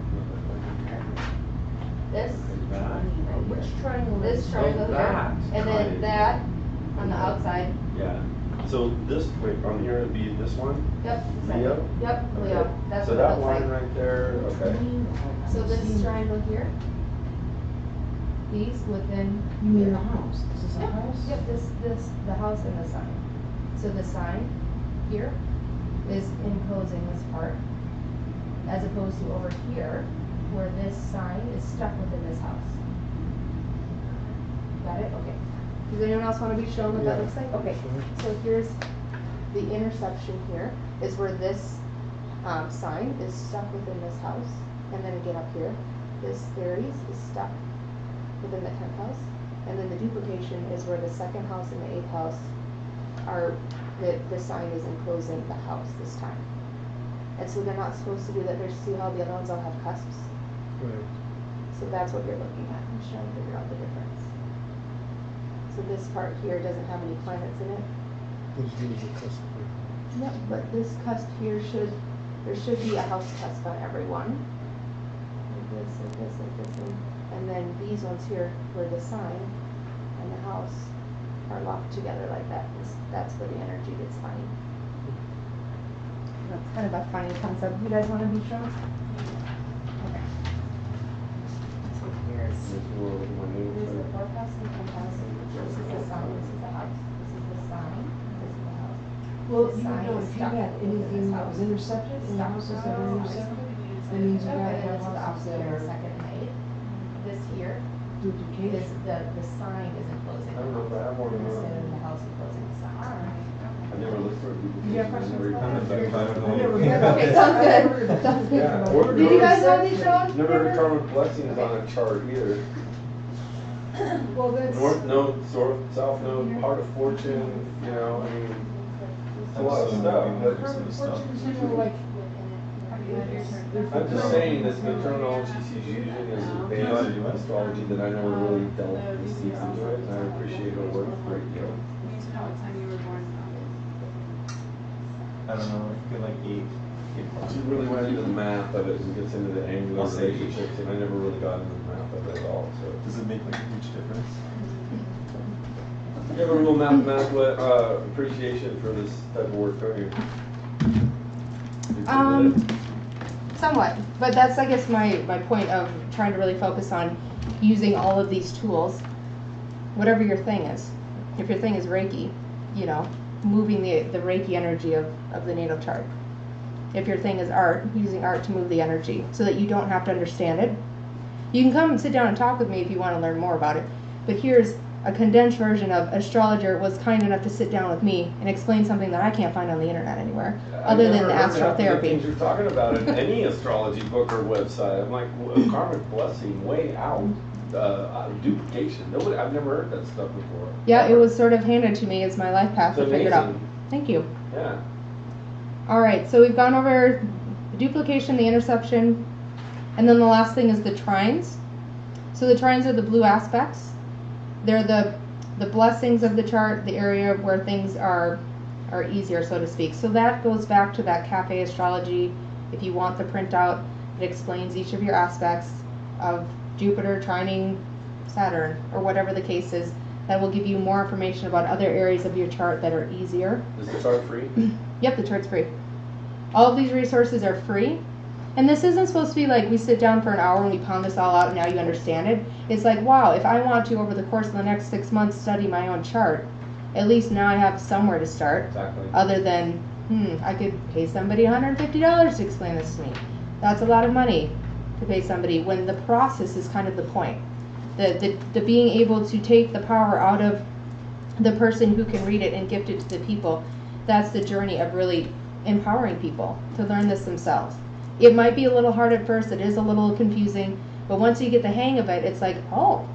this, Which triangle? this is- triangle here, that and then triangle. that on the outside. Yeah. So this, wait, on here it'd be this one? Yep. Leo? Yep, Leo, Okay. that's So what it that looks line like. right there, okay. So this triangle here, these within. You mean the house? This is a Yep, house? Yep, the house and the sign. So the sign here is enclosing this part, as opposed to over here, where this sign is stuck within this house. Got it? Okay. Does anyone else want to be shown what that Yeah. looks like? Okay, so here's the intersection here, is where this sign is stuck within this house. And then again up here, this Aries is stuck within the 10th house. And then the duplication is where the second house and the 8th house are, the sign is enclosing the house this time. And so they're not supposed to do that. There's, see how the other ones all have cusps? Right. So that's what you're looking at. I'm just trying to figure out the difference. So this part here doesn't have any planets in it. What you do is a cusp. Yep, but this cusp here there should be a house cusp on every one. Like this, like this, like this, and then these ones here where the sign and the house are locked together like that. That's where the energy gets funny. That's kind of a funny concept. You guys want to be shown? Okay. So here's This is where my name Here's the is. forecast and compass. This is the sign, this is the house. This is the sign, this is the house. Well, The you sign know, is if you stuck had within anything this that house. was intercepted, and Stuck. houses that are intercepted, that means you Okay, gotta and have this is the houses opposite that of the are second and eighth. This here is duplication. the sign is enclosing I the don't know if I have house one or instead not. of the house enclosing the sign. I never looked for a duplication. You have I questions never about even- that? I never Yeah. heard of Okay, that. sounds I never heard good. of Sounds that. good. Yeah, or Did you guys want to be Never shown? Never heard of karmic blessings on a chart either. Well, that's. North node, south node, heart of fortune, you know, I mean, it's a lot of stuff. Current fortunes, you know, like. I'm just saying that the terminology she's using is advanced astrology that I never really delved this deep into it, and I appreciate her work a great deal. I don't know, I feel like eight She really went into the math of it and gets into the angular I'll say relationships, and I never really got into the math of it at all, so. Does it make like a huge difference? You have a real mathematical, appreciation for this type of work, don't you? You're good at it. Somewhat, but that's, I guess, my point of trying to really focus on using all of these tools, whatever your thing is. If your thing is Reiki, you know, moving the Reiki energy of the natal chart. If your thing is art, using art to move the energy so that you don't have to understand it. You can come and sit down and talk with me if you want to learn more about it, but here's a condensed version of astrologer was kind enough to sit down with me and explain something that I can't find on the internet anywhere, I've other than never the heard half of the Astro-Therapy. things you're talking about in any astrology book or website. I'm like, karmic blessing, way out. Duplication. Nobody. I've never heard that stuff before. Yeah, it was sort of handed to me as my life path It's to figure it out. amazing. Thank you. Yeah. All right, so we've gone over the duplication, the interception, and then the last thing is the trines. So the trines are the blue aspects. They're the blessings of the chart, the area where things are easier, so to speak. So that goes back to that cafe astrology. If you want the printout, it explains each of your aspects of Jupiter trining Saturn, or whatever the case is. That will give you more information about other areas of your chart that are easier. Is the chart free? Yep, the chart's free. All of these resources are free. And this isn't supposed to be like we sit down for an hour and we pound this all out and now you understand it. It's like, wow, if I want to over the course of the next 6 months study my own chart, at least now I have somewhere to start. Exactly. Other than, I could pay somebody $150 to explain this to me. That's a lot of money to pay somebody when the process is kind of the point. The being able to take the power out of the person who can read it and gift it to the people, that's the journey of really empowering people to learn this themselves. It might be a little hard at first, it is a little confusing, but once you get the hang of it, it's like, oh,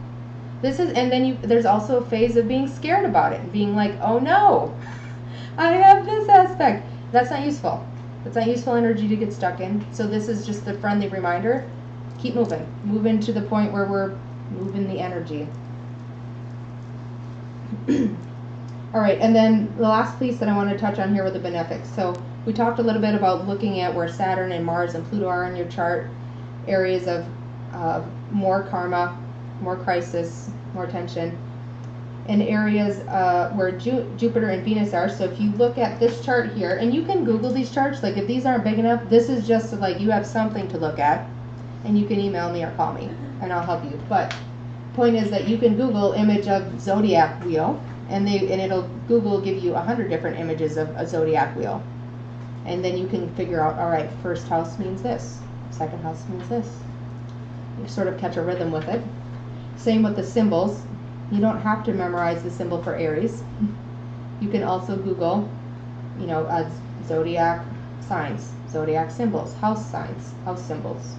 this is, and then there's also a phase of being scared about it, and being like, oh no, I have this aspect. That's not useful. That's not useful energy to get stuck in. So this is just the friendly reminder, keep moving. Moving to the point where we're moving the energy. All right, and then the last piece that I want to touch on here were the benefics. So we talked a little bit about looking at where Saturn and Mars and Pluto are in your chart, areas of more karma, more crisis, more tension, and areas where Jupiter and Venus are. So if you look at this chart here, and you can Google these charts, like if these aren't big enough, this is just so, like, you have something to look at, and you can email me or call me, and I'll help you. But point is that you can Google image of zodiac wheel, and it'll Google give you 100 different images of a zodiac wheel, and then you can figure out, all right, first house means this, second house means this. You sort of catch a rhythm with it. Same with the symbols. You don't have to memorize the symbol for Aries. You can also Google, zodiac signs, zodiac symbols, house signs, house symbols,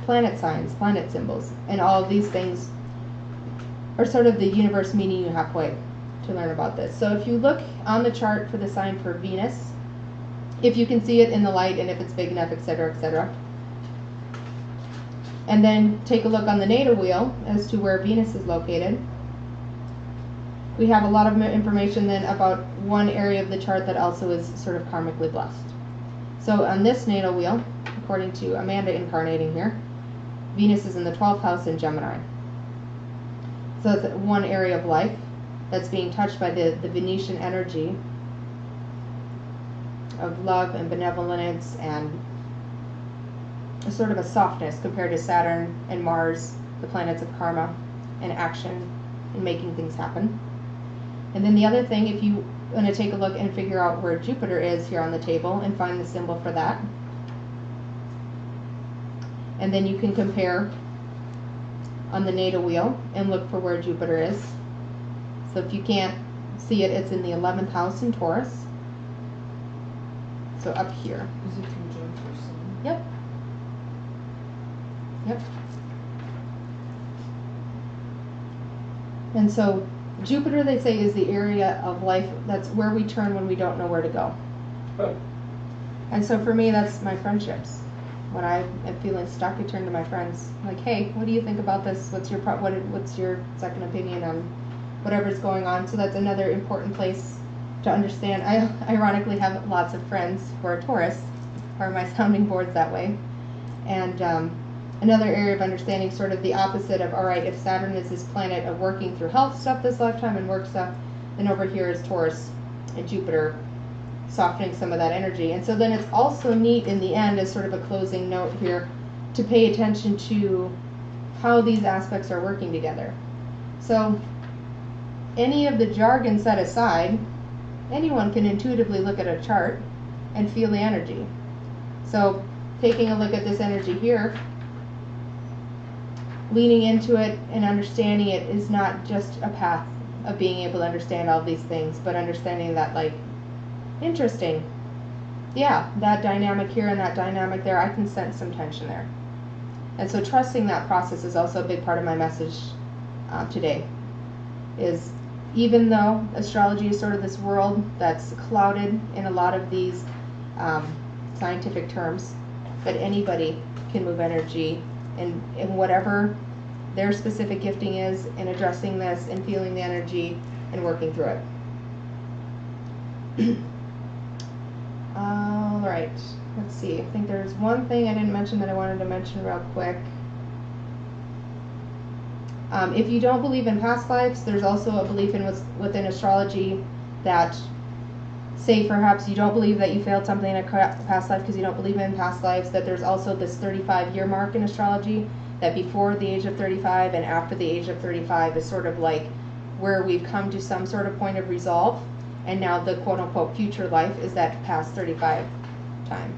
planet signs, planet symbols, and all of these things are sort of the universe meeting you halfway to learn about this. So if you look on the chart for the sign for Venus, if you can see it in the light and if it's big enough, etc., etc., and then take a look on the natal wheel as to where Venus is located, we have a lot of information then about one area of the chart that also is sort of karmically blessed. So on this natal wheel, according to Amanda incarnating here, Venus is in the 12th house in Gemini. So it's one area of life that's being touched by the Venetian energy of love and benevolence and a sort of a softness compared to Saturn and Mars, the planets of karma and action and making things happen. And then the other thing, if you want to take a look and figure out where Jupiter is here on the table and find the symbol for that, and then you can compare on the natal wheel and look for where Jupiter is. So if you can't see it, it's in the 11th house in Taurus. So up here. Is it conjunct or something? Yep. Yep. And so Jupiter, they say, is the area of life that's where we turn when we don't know where to go. And so for me, that's my friendships. When I am feeling stuck, I turn to my friends. Like, hey, what do you think about this? What's your second opinion on whatever's going on? So that's another important place to understand. I ironically have lots of friends who are Taurus, or my sounding boards that way. And another area of understanding, sort of the opposite of, all right, if Saturn is this planet of working through health stuff this lifetime and work stuff, then over here is Taurus and Jupiter softening some of that energy. And so then it's also neat in the end, as sort of a closing note here, to pay attention to how these aspects are working together. So any of the jargon set aside, anyone can intuitively look at a chart and feel the energy. So taking a look at this energy here, leaning into it and understanding it is not just a path of being able to understand all these things, but understanding that, like, interesting, yeah, that dynamic here and that dynamic there, I can sense some tension there. And so trusting that process is also a big part of my message today, is even though astrology is sort of this world that's clouded in a lot of these scientific terms, but anybody can move energy in whatever their specific gifting is, in addressing this and feeling the energy and working through it. All right, let's see. I think there's one thing I didn't mention that I wanted to mention real quick. If you don't believe in past lives, there's also a belief within astrology that, say perhaps you don't believe that you failed something in a past life because you don't believe in past lives, that there's also this 35-year mark in astrology, that before the age of 35 and after the age of 35 is sort of like where we've come to some sort of point of resolve, and now the quote-unquote future life is that past 35 time.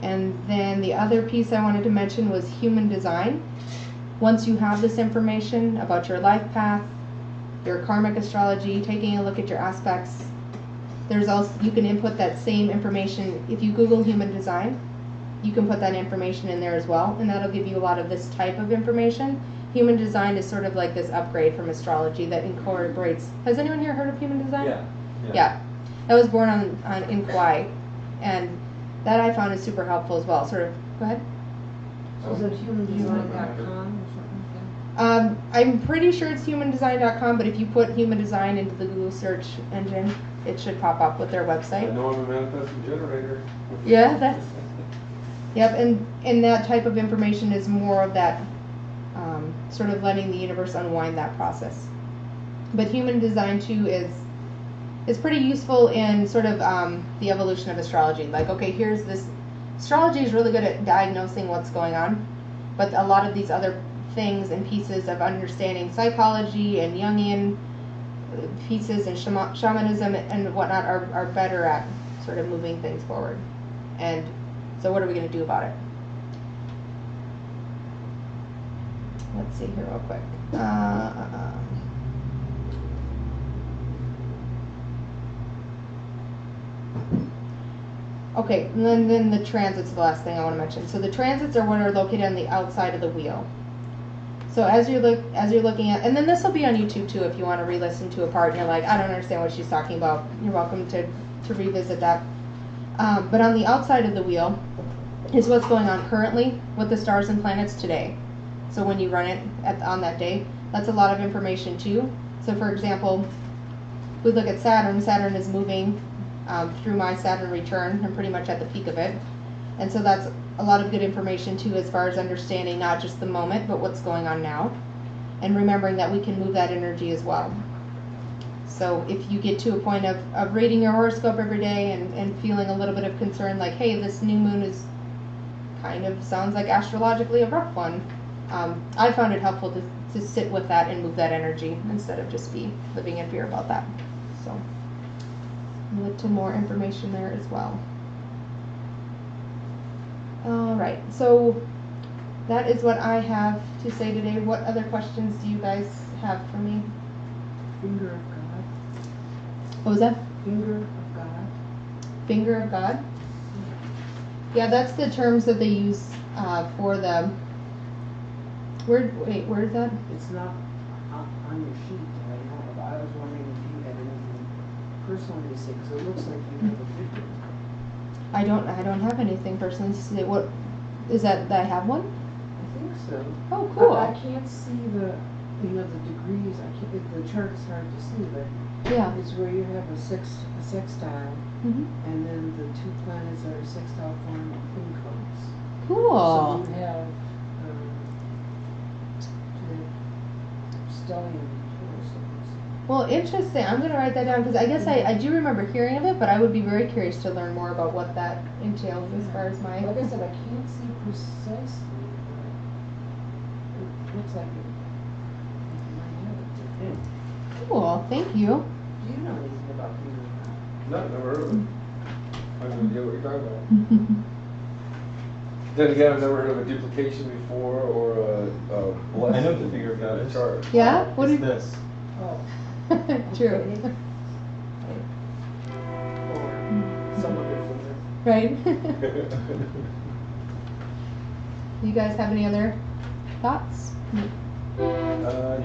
And then the other piece I wanted to mention was human design. Once you have this information about your life path, your karmic astrology, taking a look at your aspects, there's also, you can input that same information. If you Google human design, you can put that information in there as well, and that'll give you a lot of this type of information. Human design is sort of like this upgrade from astrology that incorporates. Has anyone here heard of human design? Yeah. I was born in Kauai, and that I found is super helpful as well. Sort of, go ahead. So is it humandesign.com or something like I'm pretty sure it's humandesign.com, but if you put human design into the Google search engine, it should pop up with their I website. know I'm a manifesting generator. Yeah, that's, yep, and that type of information is more of that, sort of letting the universe unwind that process. But human design too is pretty useful in sort of the evolution of astrology. Like, okay, here's this, astrology is really good at diagnosing what's going on, but a lot of these other things and pieces of understanding psychology and Jungian pieces and shamanism and whatnot are better at sort of moving things forward. And so what are we going to do about it? Let's see here real quick. Okay, and then the transits are the last thing I want to mention. So the transits are what are located on the outside of the wheel. So as you're looking at, and then this will be on YouTube too if you want to re-listen to a part and you're like, I don't understand what she's talking about. You're welcome to revisit that. But on the outside of the wheel is what's going on currently with the stars and planets today. So when you run it on that day, that's a lot of information too. So for example, we look at Saturn. Saturn is moving through my Saturn return. I'm pretty much at the peak of it. And so that's a lot of good information too as far as understanding not just the moment, but what's going on now. And remembering that we can move that energy as well. So if you get to a point of reading your horoscope every day and feeling a little bit of concern, like, hey, this new moon is kind of sounds like astrologically a rough one, I found it helpful to sit with that and move that energy instead of just be living in fear about that. So a little more information there as well. All right, so that is what I have to say today. What other questions do you guys have for me? Finger of God. What was that? Finger of God. Finger of God? Yeah, that's the terms that they use for the. Where is that? It's not on your sheet, I know, but I was wondering if you had anything personally to say, because it looks like you have a finger. I don't have anything personally to say. What is that? That I have one? I think so. Oh, cool. I can't see the degrees. The chart's hard to see, but Yeah. it's where you have a sextile, Mhm. and then the two planets are a sextile form of incomes. Cool. So you have stellium Taurus. Well, interesting. I'm gonna write that down because I guess I do remember hearing of it, but I would be very curious to learn more about what that entails as far as my. Like I said, I can't see precisely, but it looks like it might have it. Cool. Thank you. Do you know anything about finger of God? No, never heard of it. I have no idea what you're talking about. Then again, I've never heard of a duplication before or a blessing. I know what the figure of God is. Chart. Yeah. What It's do this. Oh. True. Or some other finger. Right. You guys have any other thoughts?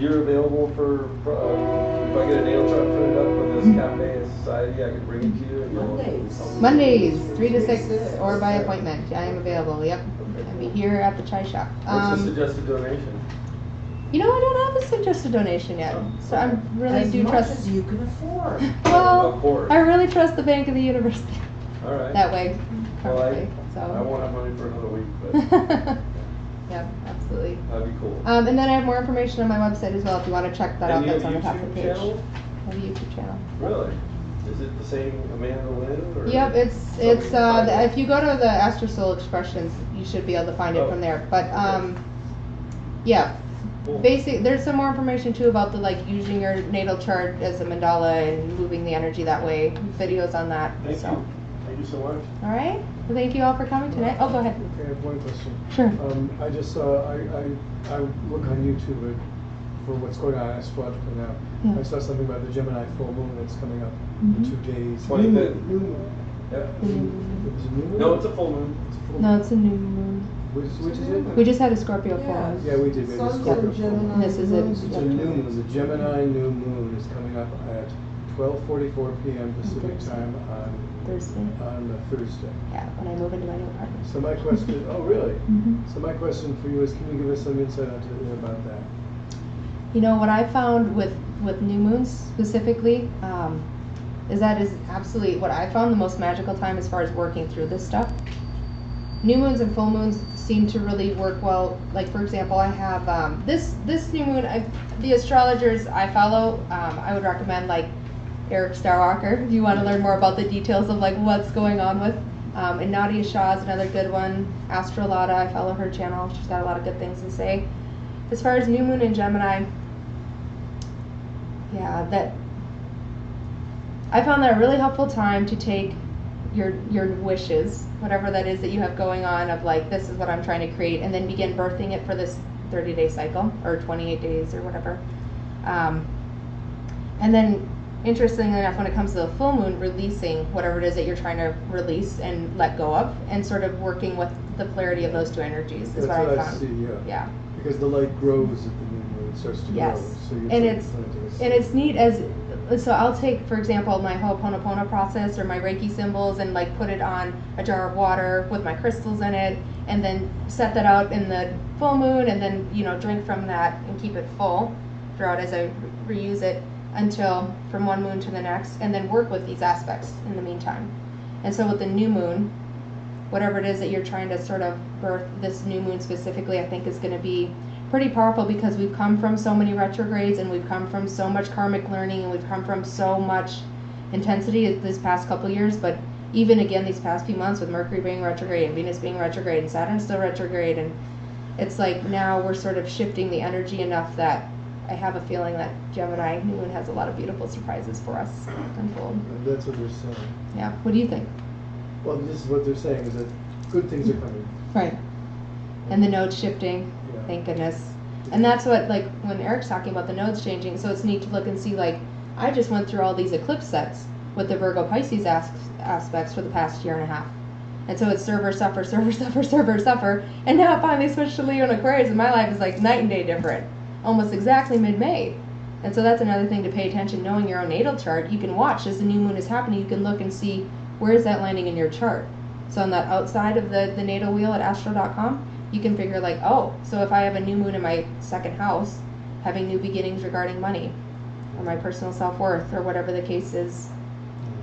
You're available for, if I get a nail chart printed up with this Cafe Society, I can bring it to you. And you'll- Mondays, 3 to 6, or by appointment. I am available. Yep. I'll be here at the chai shop. What's the suggested donation? You know, I don't have a suggested donation yet, so I'm really As do much trust. as you can afford. Well, Of course. I really trust the Bank of the Universe All right. that way. Well, Probably. I won't have money for another week, but Yep, absolutely. that'd be cool. And then I have more information on my website as well if you want to check that out. And you That's have on a the top of the YouTube page. channel? I have a YouTube channel. Really? Is it the same Amanda Lynne? Or Yep, it's something? if you go to the Astro Soul Expressions, you should be able to find it Oh. from there. But yeah, Cool. there's some more information too about the like using your natal chart as a mandala and moving the energy that way. Videos on that. Thank so. you. Thank you so much. All right. Well, thank you all for coming tonight. Oh, go ahead. Okay, I have one question. Sure. I just saw, I look on YouTube for what's going on astrologically now. Yeah. I saw something about the Gemini full moon that's coming up Mhm. in 2 days. 25th. New moon. Yeah. It was a new moon? No, it's a full moon. It's a full No, moon. it's a new moon. Which is it? We just had a Scorpio full Yeah. moon. Yeah, we did. We had a Sun's Scorpio in full moon. Gemini. And this is it. moon's It's a in new Gemini. moon. The Gemini new moon is coming up at 12:44 p.m. Pacific Thursday. time Thursday. on Thursday. Yeah, when I move into my new apartment. So my question, oh really? Mhm. So my question for you is, can you give us some insight about that? You know, what I found with new moons specifically, is that is absolutely what I found the most magical time as far as working through this stuff. New moons and full moons seem to really work well. Like, for example, I have this new moon, the astrologers I follow, I would recommend like Eric Starwalker if you want to learn more about the details of like what's going on with. And Nadia Shah is another good one. Astrolata, I follow her channel. She's got a lot of good things to say. As far as new moon in Gemini, yeah, that I found that a really helpful time to take your wishes, whatever that is that you have going on, of like, this is what I'm trying to create, and then begin birthing it for this 30-day cycle or 28 days or whatever. And then, interestingly enough, when it comes to the full moon, releasing whatever it is that you're trying to release and let go of, and sort of working with the polarity of those two energies is That's what I found. see, yeah. Yeah. Because the light grows at the new moon, it starts to Yes. grow. So you're And sort of it's planting a seed. and it's neat as so I'll take, for example, my Ho'oponopono process or my Reiki symbols and like put it on a jar of water with my crystals in it, and then set that out in the full moon, and then drink from that and keep it full throughout as I reuse it until from one moon to the next, and then work with these aspects in the meantime. And so with the new moon, whatever it is that you're trying to sort of birth, this new moon specifically, I think is going to be pretty powerful, because we've come from so many retrogrades, and we've come from so much karmic learning, and we've come from so much intensity this past couple years. But even again these past few months with Mercury being retrograde and Venus being retrograde and Saturn still retrograde, and it's like now we're sort of shifting the energy enough that I have a feeling that Gemini new moon has a lot of beautiful surprises for us unfold. And that's what they're saying. Yeah, what do you think? Well, this is what they're saying, is that good things are coming. Right. And the nodes shifting. Yeah. Thank goodness. And that's what, like, when Eric's talking about the nodes changing, so it's neat to look and see, like, I just went through all these eclipse sets with the Virgo Pisces aspects for the past year and a half. And so it's server, suffer, server, suffer, server, suffer. And now it finally switched to Leo and Aquarius, and my life is like night and day different. Almost exactly mid-May. And so that's another thing to pay attention. Knowing your own natal chart, you can watch as the new moon is happening. You can look and see where is that landing in your chart. So on that outside of the natal wheel at astro.com, you can figure like, oh, so if I have a new moon in my second house, having new beginnings regarding money or my personal self-worth or whatever the case is,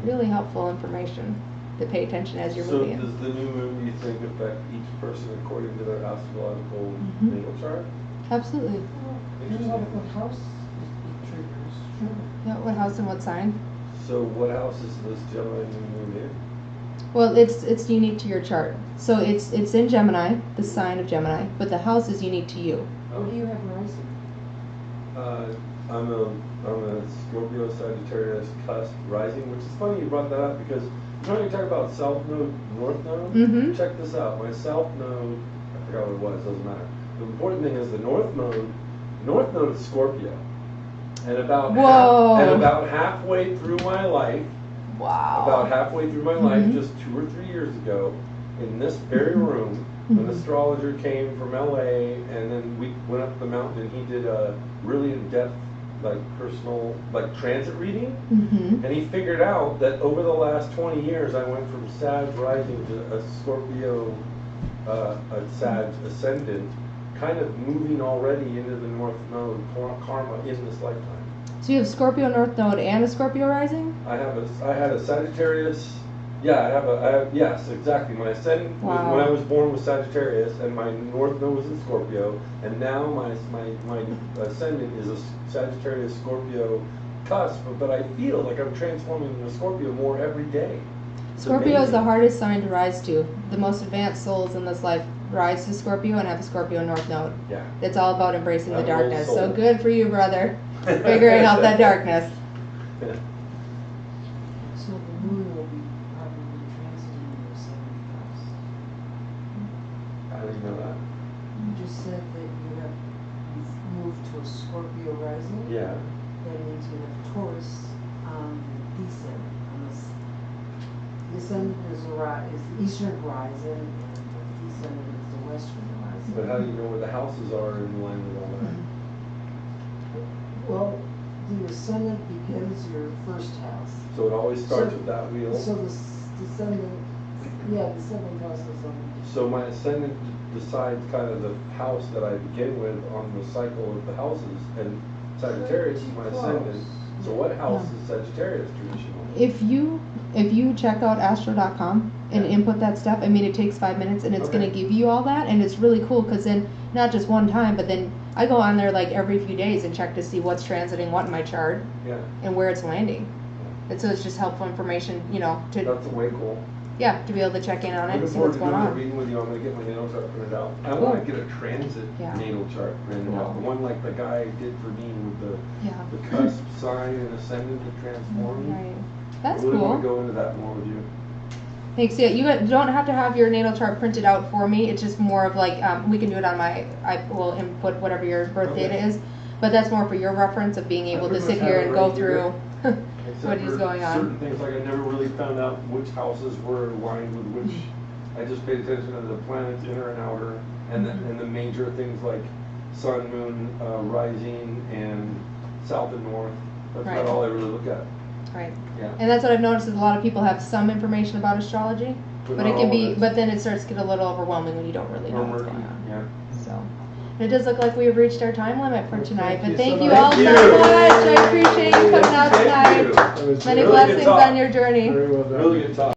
really helpful information to pay attention as you're moving So in. does the new moon, do you think, affect each person according to their astrological natal chart? Absolutely. Depending on what house it triggers, sure. Yeah, what house and what sign? So what house is this Gemini new moon in? Well, it's unique to your chart. So it's in Gemini, the sign of Gemini, but the house is unique to you. What do you have rising? I'm a Scorpio Sagittarius cusp rising, which is funny you brought that up, because when you talk about south node, north node, Mhm. check this out. My south node, I forgot what it was, doesn't matter. The important thing is the north node is Scorpio. And about halfway through my life, Wow. about halfway through my life, Mhm. just 2 or 3 years ago, in this very room, an Mhm. astrologer came from LA, and then we went up the mountain, and he did a really in-depth, like, personal, like, transit reading. Mm-hmm. And he figured out that over the last 20 years, I went from Sag rising to a Scorpio, a Sag ascendant, kind of moving already into the North Node karma in this lifetime. So you have Scorpio North Node and a Scorpio rising? I had a Sagittarius. Yeah, yes, exactly. My ascendant was Wow. when I was born was Sagittarius, and my North Node was in Scorpio, and now my ascendant is a Sagittarius Scorpio cusp. But I feel like I'm transforming into Scorpio more every day. It's Scorpio is the amazing. hardest sign to rise to. The most advanced souls in this life rise to Scorpio and have a Scorpio North Node. Yeah. It's all about embracing the I'm an old darkness. soul. So good for you, brother. Figuring out that darkness. So the moon will be probably transiting in your seventh house. How do you know that? You just said that you've moved to a Scorpio rising. Yeah. That means you have Taurus on the descendant. The ascendant is the eastern horizon, and the descendant is the western horizon. But how do you know where the houses are in line with all that? Well, the ascendant begins your first house. So it always starts So- with that wheel. So the descendant, yeah, the seventh house is on. So my ascendant decides kind of the house that I begin with on the cycle of the houses, and Sagittarius is my ascendant. So what house is Sagittarius traditionally? If you check out astro.com and input that stuff, I mean, it takes 5 minutes and it's Okay. going to give you all that, and it's really cool because then not just one time, but then I go on there like every few days and check to see what's transiting what in my chart Yeah, and where it's landing. And so it's just helpful information, you know, to that's way cool. to be able to check in on it and Looking see forward what's to going doing a on. reading with you. I'm gonna get my natal chart printed out. I Cool. wanna get a transit Yeah. natal chart printed out. The one like the guy did for me with Yeah. the cusp sign and ascendant to transform. Right. That's I really cool. wanna go into that more with you. Thanks. Yeah, you don't have to have your natal chart printed out for me. It's just more of like we can do it on I will input whatever your birth Okay. data is, but that's more for your reference of being able to pretty sit much here have and it go right through Except what is for going on. certain things, like I never really found out which houses were aligned with which. Mm-hmm. I just paid attention to the planets, inner and outer, and and the major things like sun, moon, rising, and south and north. That's Right. about all I really look at. Right. Yeah. And that's what I've noticed is a lot of people have some information about astrology, But but not it can all be, of it. but then it starts to get a little overwhelming when you don't really know Or what's murky, going on. yeah. So, and it does look like we have reached our time limit for tonight, but Thank thank you you so all much. so Thank you. much. I appreciate you coming out Thank tonight. you. That was Many Really good blessings talk. on your journey. very well done. Really good talk.